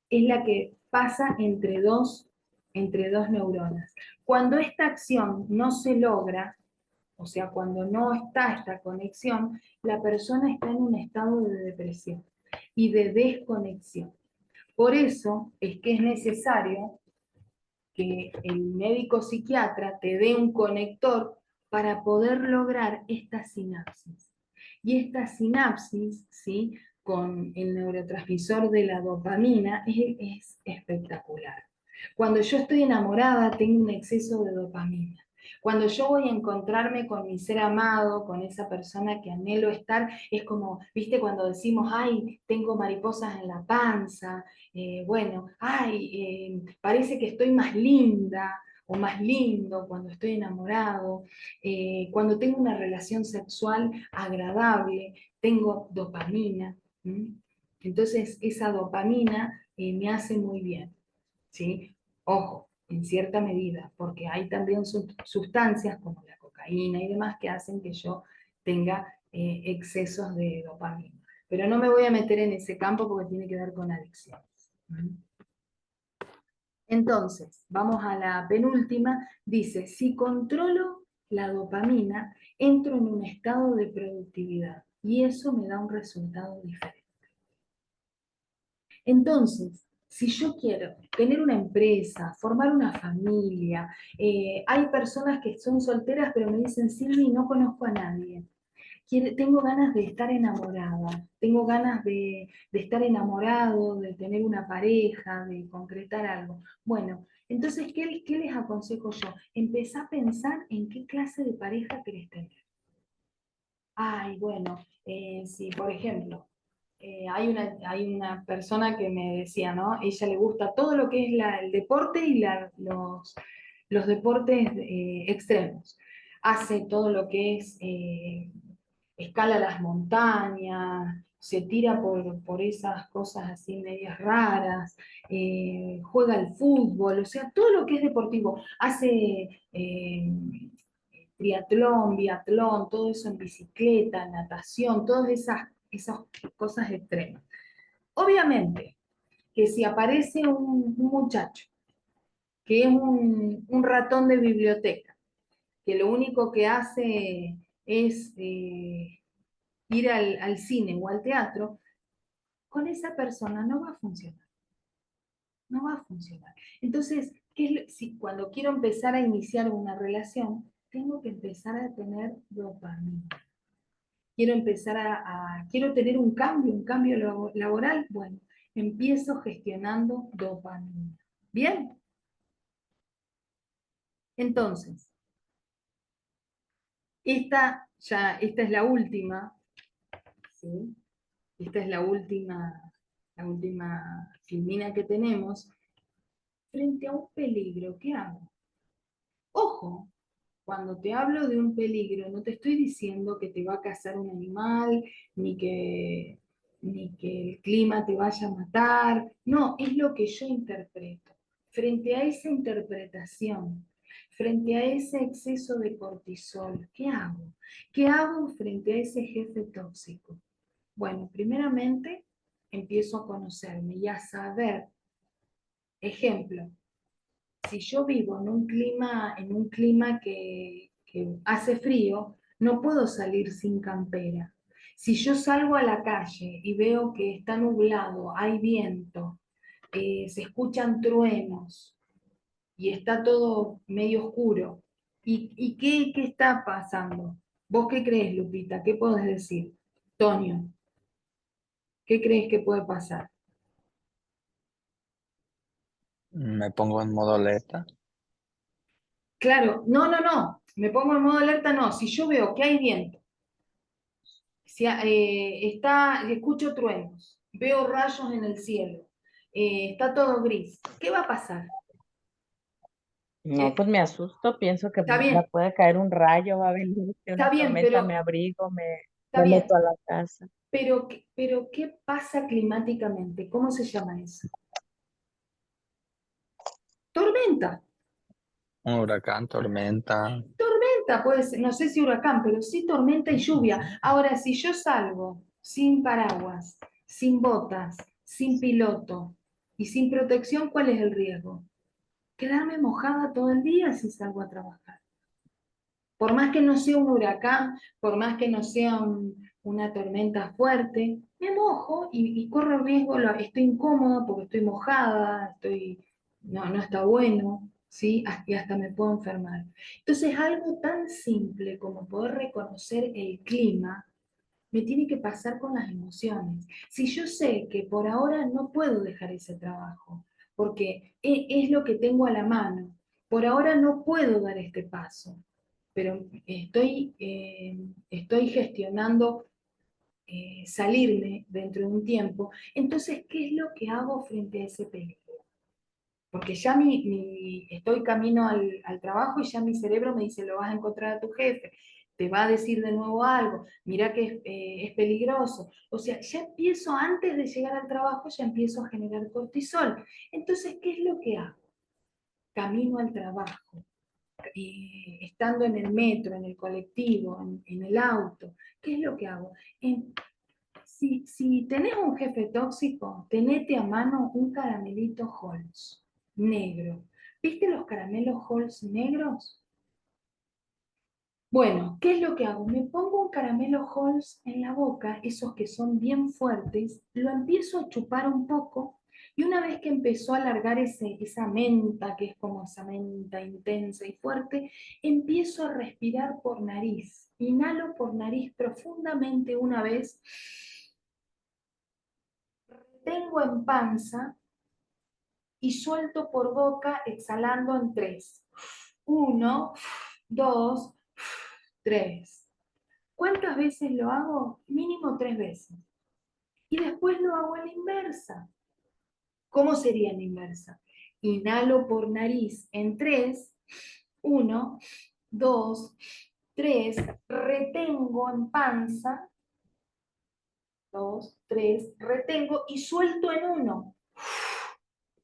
[SPEAKER 1] es la que pasa entre dos neuronas. Cuando esta acción no se logra, o sea, cuando no está esta conexión, la persona está en un estado de depresión y de desconexión. Por eso es que es necesario que el médico psiquiatra te dé un conector para poder lograr esta sinapsis. Y esta sinapsis, ¿sí? Con el neurotransmisor de la dopamina es espectacular. Cuando yo estoy enamorada, tengo un exceso de dopamina. Cuando yo voy a encontrarme con mi ser amado, con esa persona que anhelo estar, es como, viste, cuando decimos, ay, tengo mariposas en la panza, bueno, ay, parece que estoy más linda o más lindo cuando estoy enamorado, cuando tengo una relación sexual agradable, tengo dopamina. ¿Mm? Entonces, esa dopamina me hace muy bien, ¿sí? Ojo, en cierta medida, porque hay también sustancias como la cocaína y demás que hacen que yo tenga excesos de dopamina. Pero no me voy a meter en ese campo porque tiene que ver con adicciones. Entonces, vamos a la penúltima. Dice, si controlo la dopamina, entro en un estado de productividad y eso me da un resultado diferente. Entonces, si yo quiero tener una empresa, formar una familia, hay personas que son solteras pero me dicen, Silvi, no conozco a nadie. Tengo ganas de estar enamorada, tengo ganas de estar enamorado, de tener una pareja, de concretar algo. Bueno, entonces, ¿qué les aconsejo yo? Empezá a pensar en qué clase de pareja querés tener. Ay, bueno, si por ejemplo, hay una persona que me decía, ¿no? Ella le gusta todo lo que es el deporte y los deportes extremos. Hace todo lo que es escala las montañas, se tira por esas cosas así medias raras, juega al fútbol, o sea, todo lo que es deportivo. Hace triatlón, biatlón, todo eso en bicicleta, natación, todas esas cosas extremas. Obviamente que si aparece un muchacho que es un ratón de biblioteca, que lo único que hace es ir al cine o al teatro, con esa persona no va a funcionar. No va a funcionar. Entonces, si cuando quiero empezar a iniciar una relación, tengo que empezar a tener dopamina. Quiero empezar quiero tener un cambio laboral, bueno, empiezo gestionando dopamina. Bien, entonces, esta es la última, ¿sí? Esta es la última filmina que tenemos. Frente a un peligro, ¿qué hago? Ojo, cuando te hablo de un peligro, no te estoy diciendo que te va a cazar un animal, ni que el clima te vaya a matar. No, es lo que yo interpreto. Frente a esa interpretación, frente a ese exceso de cortisol, ¿qué hago? ¿Qué hago frente a ese jefe tóxico? Bueno, primeramente empiezo a conocerme y a saber Ejemplo, si yo vivo en un clima que hace frío, no puedo salir sin campera. Si yo salgo a la calle y veo que está nublado, hay viento, se escuchan truenos y está todo medio oscuro, ¿y qué está pasando? ¿Vos qué crees, Lupita? ¿Qué podés decir? Tonio, ¿qué crees que puede pasar?
[SPEAKER 3] Me pongo en modo alerta.
[SPEAKER 1] Claro, no, me pongo en modo alerta, no, si yo veo que hay viento, si, escucho truenos, veo rayos en el cielo, está todo gris, ¿qué va a pasar?
[SPEAKER 2] No, pues me asusto, pienso que
[SPEAKER 1] Está
[SPEAKER 2] me
[SPEAKER 1] bien,
[SPEAKER 2] puede caer un rayo, va a venir
[SPEAKER 1] está
[SPEAKER 2] una
[SPEAKER 1] bien,
[SPEAKER 2] tormenta, me abrigo,
[SPEAKER 1] está
[SPEAKER 2] me
[SPEAKER 1] bien,
[SPEAKER 2] meto a la casa.
[SPEAKER 1] pero ¿qué pasa climáticamente? ¿Cómo se llama eso? Tormenta.
[SPEAKER 3] Un huracán, tormenta.
[SPEAKER 1] Tormenta, puede ser, no sé si huracán, pero sí tormenta y lluvia. Ahora, si yo salgo sin paraguas, sin botas, sin piloto y sin protección, ¿cuál es el riesgo? Quedarme mojada todo el día si salgo a trabajar. Por más que no sea un huracán, por más que no sea una tormenta fuerte, me mojo y corro el riesgo, estoy incómoda porque estoy mojada, no está bueno, ¿sí? Y hasta me puedo enfermar. Entonces, algo tan simple como poder reconocer el clima, me tiene que pasar con las emociones. Si yo sé que por ahora no puedo dejar ese trabajo, porque es lo que tengo a la mano, por ahora no puedo dar este paso, pero estoy gestionando salirme dentro de un tiempo, entonces, ¿qué es lo que hago frente a ese peligro? Porque ya estoy camino al trabajo y ya mi cerebro me dice, lo vas a encontrar a tu jefe, te va a decir de nuevo algo, mira que es peligroso. O sea, ya empiezo antes de llegar al trabajo, ya empiezo a generar cortisol. Entonces, ¿qué es lo que hago? Camino al trabajo, estando en el metro, en el colectivo, en el auto, ¿qué es lo que hago? Si tenés un jefe tóxico, tenete a mano un caramelito Halls negro. ¿Viste los caramelos Halls negros? Bueno, ¿qué es lo que hago? Me pongo un caramelo Halls en la boca, esos que son bien fuertes, lo empiezo a chupar un poco y una vez que empezó a alargar esa menta, que es como esa menta intensa y fuerte, empiezo a respirar por nariz. Inhalo por nariz profundamente una vez, retengo en panza y suelto por boca exhalando en tres. Uno, dos, tres. ¿Cuántas veces lo hago? Mínimo 3 veces. Y después lo hago a la inversa. ¿Cómo sería en la inversa? Inhalo por nariz en tres. Uno, dos, tres. Retengo en panza. Dos, tres. Retengo y suelto en uno.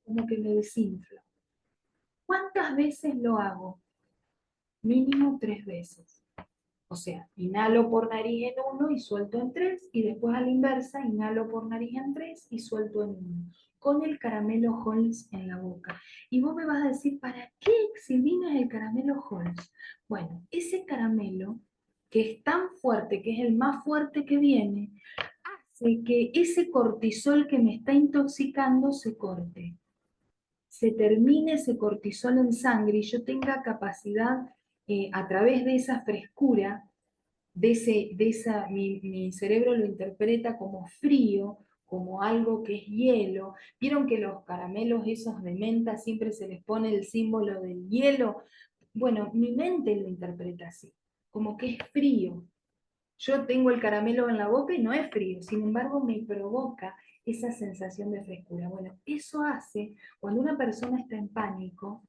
[SPEAKER 1] Como que me desinflo. ¿Cuántas veces lo hago? Mínimo 3 veces. O sea, inhalo por nariz en uno y suelto en tres, y después a la inversa, inhalo por nariz en tres y suelto en uno, con el caramelo Halls en la boca. Y vos me vas a decir, ¿para qué, Silvina, es el caramelo Halls? Bueno, ese caramelo, que es tan fuerte, que es el más fuerte que viene, hace que ese cortisol que me está intoxicando se corte, se termine ese cortisol en sangre y yo tenga capacidad, a través de esa frescura, mi cerebro lo interpreta como frío, como algo que es hielo. ¿Vieron que los caramelos esos de menta siempre se les pone el símbolo del hielo? Bueno, mi mente lo interpreta así, como que es frío. Yo tengo el caramelo en la boca y no es frío, sin embargo me provoca esa sensación de frescura. Bueno, eso hace, cuando una persona está en pánico,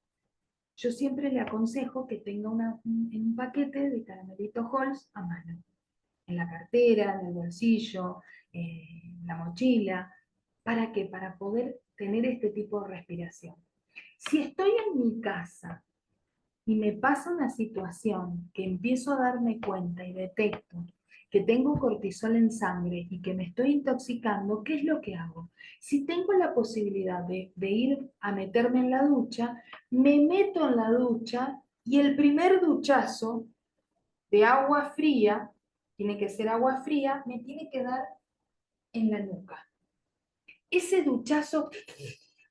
[SPEAKER 1] yo siempre le aconsejo que tenga un paquete de caramelito Halls a mano, en la cartera, en el bolsillo, en la mochila. ¿Para qué? Para poder tener este tipo de respiración. Si estoy en mi casa y me pasa una situación que empiezo a darme cuenta y detecto que tengo cortisol en sangre y que me estoy intoxicando, ¿qué es lo que hago? Si tengo la posibilidad de ir a meterme en la ducha, me meto en la ducha y el primer duchazo de agua fría, tiene que ser agua fría, me tiene que dar en la nuca. Ese duchazo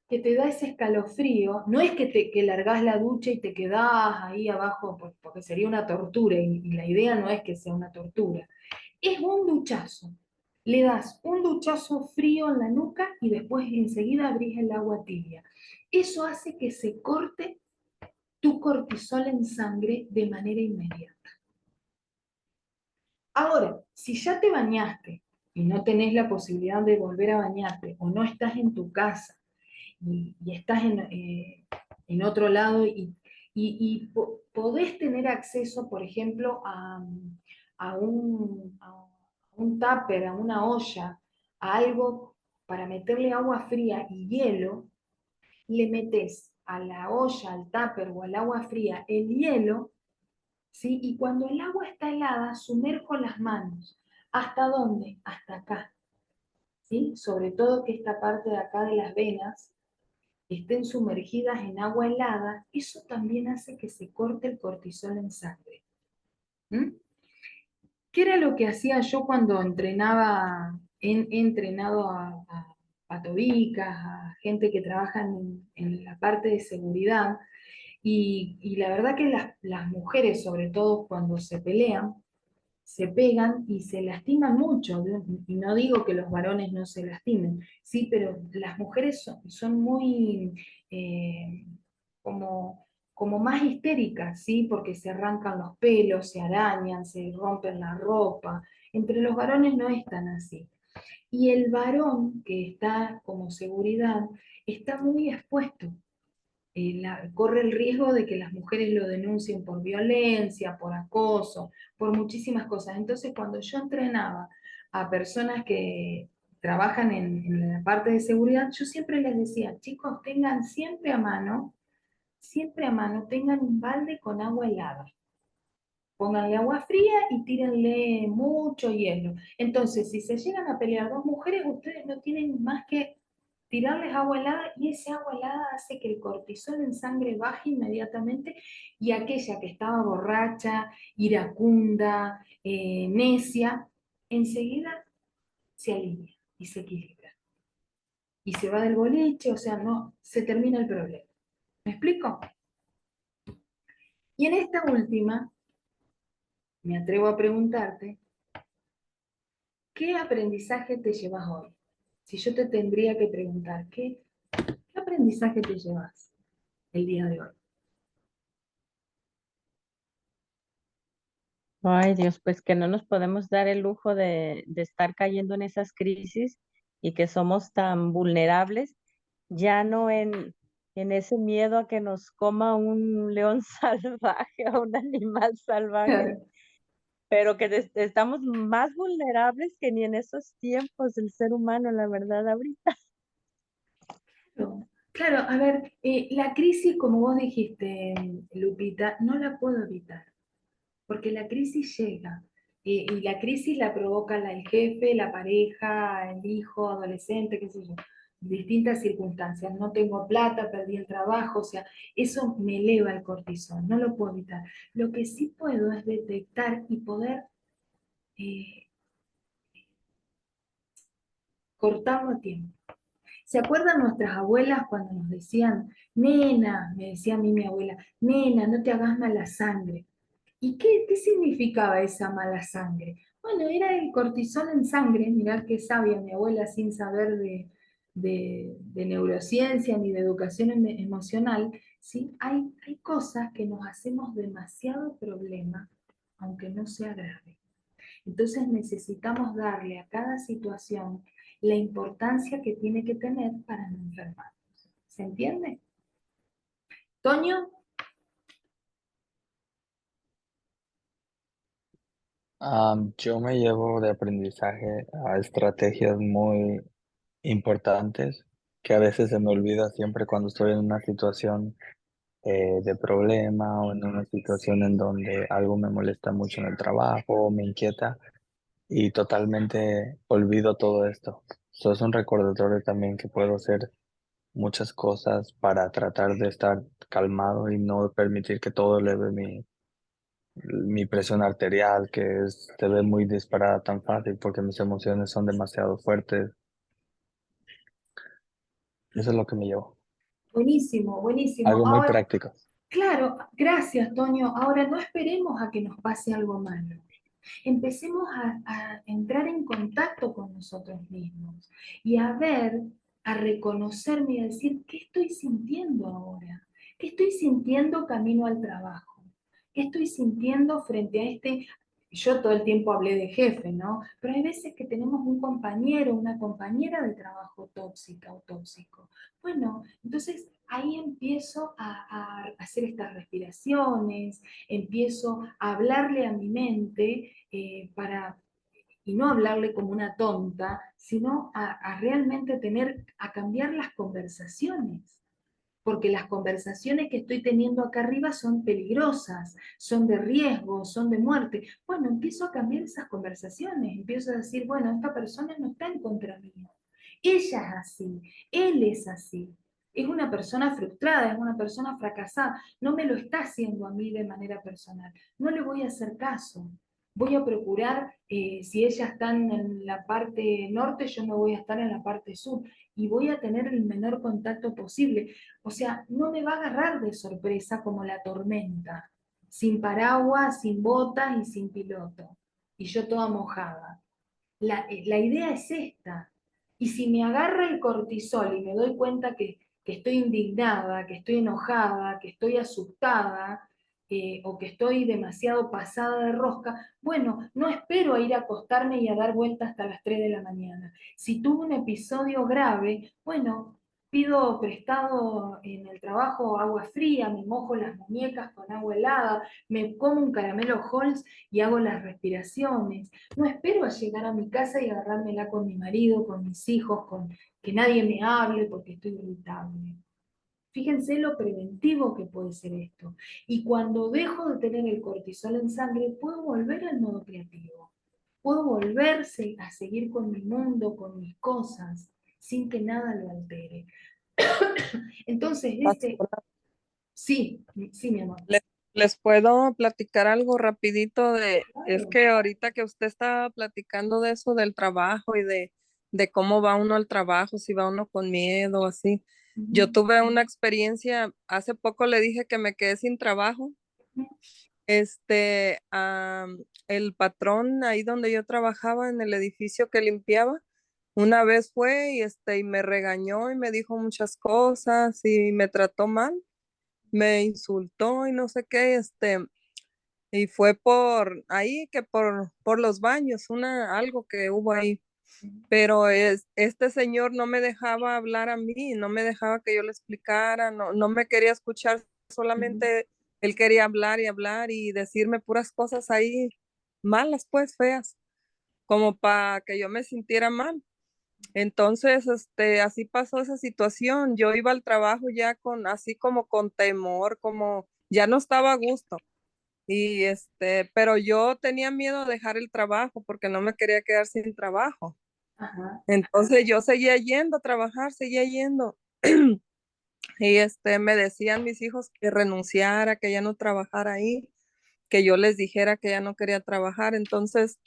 [SPEAKER 1] que te da ese escalofrío, no es que que largás la ducha y te quedás ahí abajo, porque sería una tortura, y la idea no es que sea una tortura. Es un duchazo. Le das un duchazo frío en la nuca y después enseguida abrís el agua tibia. Eso hace que se corte tu cortisol en sangre de manera inmediata. Ahora, si ya te bañaste y no tenés la posibilidad de volver a bañarte o no estás en tu casa y estás en otro lado podés tener acceso, por ejemplo, a un tupper, a una olla, a algo para meterle agua fría y hielo, le metes a la olla, al tupper o al agua fría el hielo, ¿sí? Y cuando el agua está helada, sumerjo las manos. ¿Hasta dónde? Hasta acá, ¿sí? Sobre todo que esta parte de acá de las venas estén sumergidas en agua helada, eso también hace que se corte el cortisol en sangre. ¿Mm? ¿Qué era lo que hacía yo cuando entrenaba? He entrenado a patobicas, a gente que trabaja en la parte de seguridad, y la verdad que las mujeres, sobre todo cuando se pelean, se pegan y se lastiman mucho, y no digo que los varones no se lastimen, sí, pero las mujeres son muy eh, como, como más histéricas, ¿sí? Porque se arrancan los pelos, se arañan, se rompen la ropa. Entre los varones no es tan así. Y el varón que está como seguridad está muy expuesto, corre el riesgo de que las mujeres lo denuncien por violencia, por acoso, por muchísimas cosas. Entonces, cuando yo entrenaba a personas que trabajan en la parte de seguridad, yo siempre les decía, chicos, tengan siempre a mano, tengan un balde con agua helada. Pónganle agua fría y tírenle mucho hielo. Entonces, si se llegan a pelear dos mujeres, ustedes no tienen más que tirarles agua helada y ese agua helada hace que el cortisol en sangre baje inmediatamente y aquella que estaba borracha, iracunda, necia, enseguida se alivia y se equilibra. Y se va del boliche, o sea, no, se termina el problema. ¿Me explico? Y en esta última, me atrevo a preguntarte, ¿qué aprendizaje te llevas hoy? Si yo te tendría que preguntar, ¿qué aprendizaje te llevas el día de hoy?
[SPEAKER 2] Ay, Dios, pues que no nos podemos dar el lujo de estar cayendo en esas crisis y que somos tan vulnerables, ya no en ese miedo a que nos coma un león salvaje o un animal salvaje,
[SPEAKER 1] Claro,
[SPEAKER 2] pero que estamos más vulnerables que ni en esos tiempos del ser humano, la verdad, ahorita.
[SPEAKER 1] claro, a ver, la crisis, como vos dijiste, Lupita, no la puedo evitar, porque la crisis llega, y la crisis la provoca el jefe, la pareja, el hijo, adolescente, qué sé yo, distintas circunstancias. No tengo plata, perdí el trabajo, o sea, eso me eleva el cortisol, no lo puedo evitar. Lo que sí puedo es detectar y poder eh, cortarlo a tiempo. ¿Se acuerdan nuestras abuelas cuando nos decían, nena, me decía a mí mi abuela, nena, no te hagas mala sangre? ¿Y qué significaba esa mala sangre? Bueno, era el cortisol en sangre, mirá qué sabia mi abuela sin saber de neurociencia ni de educación emocional, ¿sí? Hay cosas que nos hacemos demasiado problema, aunque no sea grave. Entonces necesitamos darle a cada situación la importancia que tiene que tener para no enfermarnos. ¿Se entiende? Toño,
[SPEAKER 3] Yo me llevo de aprendizaje a estrategias muy importantes que a veces se me olvida siempre cuando estoy en una situación de problema o en una situación en donde algo me molesta mucho en el trabajo o me inquieta. y totalmente olvido todo esto. Eso es un recordatorio también que puedo hacer muchas cosas para tratar de estar calmado y no permitir que todo eleve mi presión arterial, que se ve muy disparada tan fácil porque mis emociones son demasiado fuertes. Eso es lo que me llevó.
[SPEAKER 1] Buenísimo, buenísimo.
[SPEAKER 3] Algo muy
[SPEAKER 1] Ahora,
[SPEAKER 3] práctico.
[SPEAKER 1] claro, gracias, Toño. Ahora no esperemos a que nos pase algo malo. Empecemos a entrar en contacto con nosotros mismos y a ver, a reconocerme y a decir, ¿qué estoy sintiendo ahora? ¿Qué estoy sintiendo camino al trabajo? ¿Qué estoy sintiendo frente a este? Yo todo el tiempo hablé de jefe, ¿no? Pero hay veces que tenemos un compañero, una compañera de trabajo tóxica o tóxico. Bueno, entonces ahí empiezo a hacer estas respiraciones, empiezo a hablarle a mi mente y no hablarle como una tonta, sino a realmente a cambiar las conversaciones. Porque las conversaciones que estoy teniendo acá arriba son peligrosas, son de riesgo, son de muerte. Bueno, empiezo a cambiar esas conversaciones, empiezo a decir, bueno, esta persona no está en contra mía. Ella es así, él es así. Es una persona frustrada, es una persona fracasada. No me lo está haciendo a mí de manera personal. No le voy a hacer caso. Voy a procurar, si ellas están en la parte norte, yo no voy a estar en la parte sur. Y voy a tener el menor contacto posible. O sea, no me va a agarrar de sorpresa como la tormenta, sin paraguas, sin botas y sin piloto. Y yo toda mojada. La idea es esta. Y si me agarra el cortisol y me doy cuenta que estoy indignada, que estoy enojada, que estoy asustada, o que estoy demasiado pasada de rosca, bueno, no espero a ir a acostarme y a dar vueltas hasta las 3 de la mañana. Si tuve un episodio grave, bueno, pido prestado en el trabajo agua fría, me mojo las muñecas con agua helada, me como un caramelo Halls y hago las respiraciones. No espero a llegar a mi casa y agarrármela con mi marido, con mis hijos, con que nadie me hable porque estoy irritable. Fíjense lo preventivo que puede ser esto. Y cuando dejo de tener el cortisol en sangre, puedo volver al modo creativo. Puedo volverse a seguir con mi mundo, con mis cosas, sin que nada lo altere. Entonces, este,
[SPEAKER 4] Pastora,
[SPEAKER 1] sí, sí, mi amor.
[SPEAKER 4] ¿les, les puedo platicar algo rapidito es
[SPEAKER 1] Claro.
[SPEAKER 4] que ahorita que usted estaba platicando de eso del trabajo y de cómo va uno al trabajo, si va uno con miedo o así. Yo
[SPEAKER 1] Ujú,
[SPEAKER 4] tuve una experiencia, hace poco le dije que me quedé sin trabajo.
[SPEAKER 1] ujú,
[SPEAKER 4] El patrón ahí donde yo trabajaba en el edificio que limpiaba, una vez fue y me regañó y me dijo muchas cosas y me trató mal, me insultó y no sé qué, y fue por ahí que por los baños, algo que hubo ahí. Pero este señor no me dejaba hablar a mí, no me dejaba que yo le explicara, no me quería escuchar,
[SPEAKER 1] ujú.
[SPEAKER 4] solamente él quería hablar y decirme puras cosas ahí malas, pues feas, como para que yo me sintiera mal. Entonces, así pasó esa situación. Yo iba al trabajo ya así como con temor, como ya no estaba a gusto. Pero yo tenía miedo de dejar el trabajo porque no me quería quedar sin trabajo.
[SPEAKER 1] Ajá.
[SPEAKER 4] Entonces yo seguía yendo a trabajar, seguía yendo. Me decían mis hijos que renunciara, que ya no trabajara ahí, que yo les dijera que ya no quería trabajar. Entonces,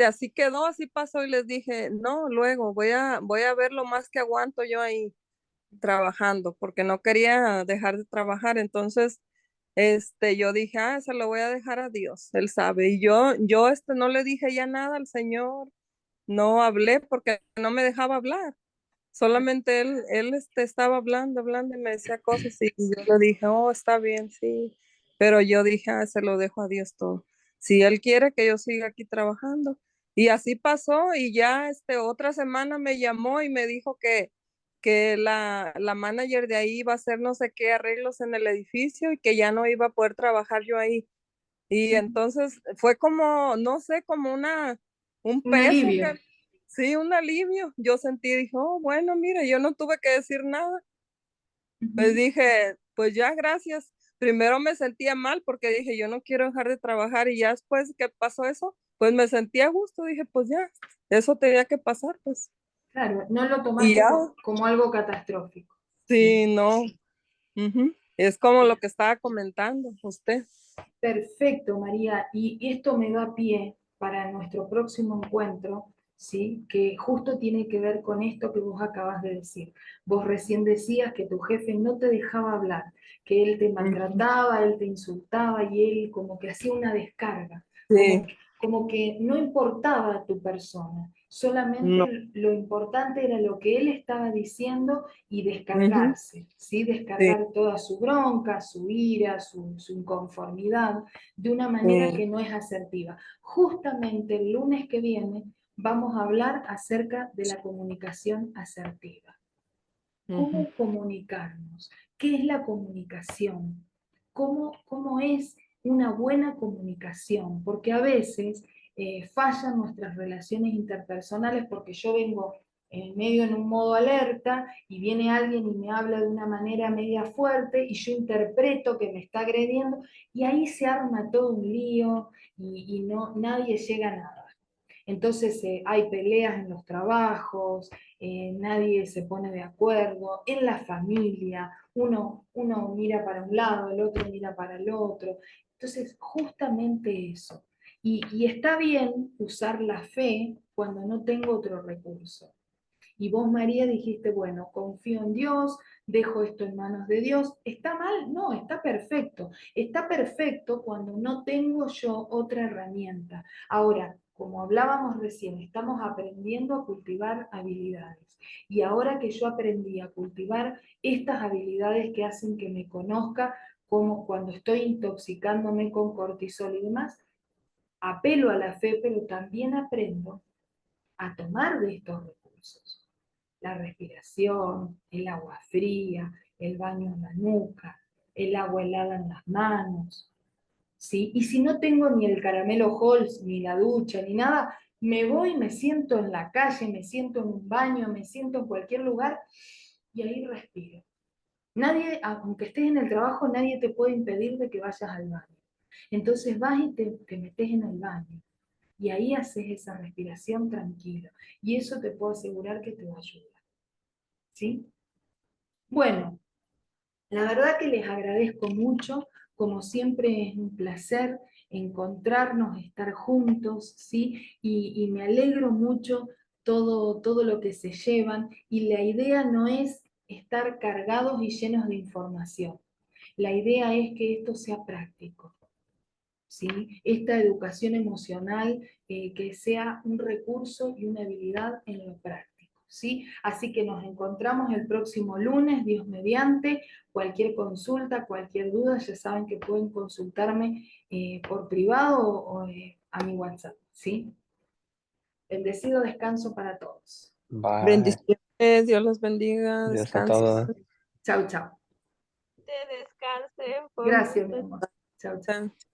[SPEAKER 4] así quedó, así pasó y les dije, no, luego voy a ver lo más que aguanto yo ahí trabajando, porque no quería dejar de trabajar. Entonces, yo dije, se lo voy a dejar a Dios, Él sabe. Y yo, no le dije ya nada al Señor, no hablé porque no me dejaba hablar. Solamente él estaba hablando y me decía cosas y yo le dije, oh, está bien, sí. Pero yo dije, se lo dejo a Dios todo. Si él quiere que yo siga aquí trabajando. Y así pasó y ya otra semana me llamó y me dijo que la manager de ahí iba a hacer no sé qué arreglos en el edificio y que ya no iba a poder trabajar yo ahí. Y entonces fue como, no sé, como un
[SPEAKER 1] Un
[SPEAKER 4] peso
[SPEAKER 1] alivio.
[SPEAKER 4] que, sí, un alivio. Yo sentí, dije, oh, bueno, mira, yo no tuve que decir nada. Pues
[SPEAKER 1] Ujú.
[SPEAKER 4] dije, pues ya, gracias. Primero me sentía mal porque dije, yo no quiero dejar de trabajar y ya después que pasó eso, pues me sentí a gusto, dije, pues ya, eso tenía que pasar, pues.
[SPEAKER 1] Claro, no lo
[SPEAKER 4] Y
[SPEAKER 1] tomaste
[SPEAKER 4] ya,
[SPEAKER 1] como algo catastrófico. Sí.
[SPEAKER 4] sí, no. Ujú. Es como lo que estaba comentando usted.
[SPEAKER 1] Perfecto, María. Y esto me da pie para nuestro próximo encuentro, ¿sí? Que justo tiene que ver con esto que vos acabas de decir. Vos recién decías que tu jefe no te dejaba hablar, que él te
[SPEAKER 4] Ujú.
[SPEAKER 1] maltrataba, él te insultaba y él como que hacía una descarga,
[SPEAKER 4] Sí,
[SPEAKER 1] como que no importaba tu persona,
[SPEAKER 4] no.
[SPEAKER 1] solamente lo importante era lo que él estaba diciendo y
[SPEAKER 4] Ujú.
[SPEAKER 1] descargarse, ¿sí?
[SPEAKER 4] Sí,
[SPEAKER 1] Descargar toda su bronca, su ira, su inconformidad, de una manera
[SPEAKER 4] sí.
[SPEAKER 1] que no es asertiva. Justamente el lunes que viene vamos a hablar acerca de la comunicación asertiva.
[SPEAKER 4] Ujú.
[SPEAKER 1] ¿Cómo comunicarnos? ¿Qué es la comunicación? ¿Cómo es una buena comunicación? Porque a veces fallan nuestras relaciones interpersonales porque yo vengo en medio en un modo alerta y viene alguien y me habla de una manera media fuerte y yo interpreto que me está agrediendo y ahí se arma todo un lío y no, nadie llega a nada. Entonces hay peleas en los trabajos, nadie se pone de acuerdo, en la familia, uno mira para un lado, el otro mira para el otro. Entonces, justamente eso. Y está bien usar la fe cuando no tengo otro recurso. Y vos, María, dijiste, bueno, confío en Dios, dejo esto en manos de Dios. ¿Está mal? No, está perfecto. Está perfecto cuando no tengo yo otra herramienta. Ahora, como hablábamos recién, estamos aprendiendo a cultivar habilidades. Y ahora que yo aprendí a cultivar estas habilidades que hacen que me conozca, como cuando estoy intoxicándome con cortisol y demás, apelo a la fe, pero también aprendo a tomar de estos recursos. La respiración, el agua fría, el baño en la nuca, el agua helada en las manos, ¿sí? Y si no tengo ni el caramelo Halls, ni la ducha, ni nada, me voy, me siento en la calle, me siento en un baño, me siento en cualquier lugar y ahí respiro. Nadie, aunque estés en el trabajo, nadie te puede impedir de que vayas al baño. Entonces vas y te metes en el baño. Y ahí haces esa respiración tranquila. Y eso te puedo asegurar que te va a ayudar. ¿Sí? Bueno, la verdad que les agradezco mucho. Como siempre es un placer encontrarnos, estar juntos, ¿sí? Y me alegro mucho todo lo que se llevan. Y la idea no es estar cargados y llenos de información. La idea es que esto sea práctico. ¿Sí? Esta educación emocional que sea un recurso y una habilidad en lo práctico. ¿Sí? Así que nos encontramos el próximo lunes, Dios mediante. Cualquier consulta, cualquier duda, ya saben que pueden consultarme por privado o a mi WhatsApp. ¿Sí? Bendecido descanso para todos.
[SPEAKER 3] Bye.
[SPEAKER 4] Bendiciones, Dios los bendiga,
[SPEAKER 3] Dios a
[SPEAKER 4] descansen.
[SPEAKER 3] todos.
[SPEAKER 1] Chau, chau.
[SPEAKER 2] Que descansen, fue un
[SPEAKER 1] Gracias, mi
[SPEAKER 2] gusto.
[SPEAKER 1] amor. Chau, chau.
[SPEAKER 4] Chao.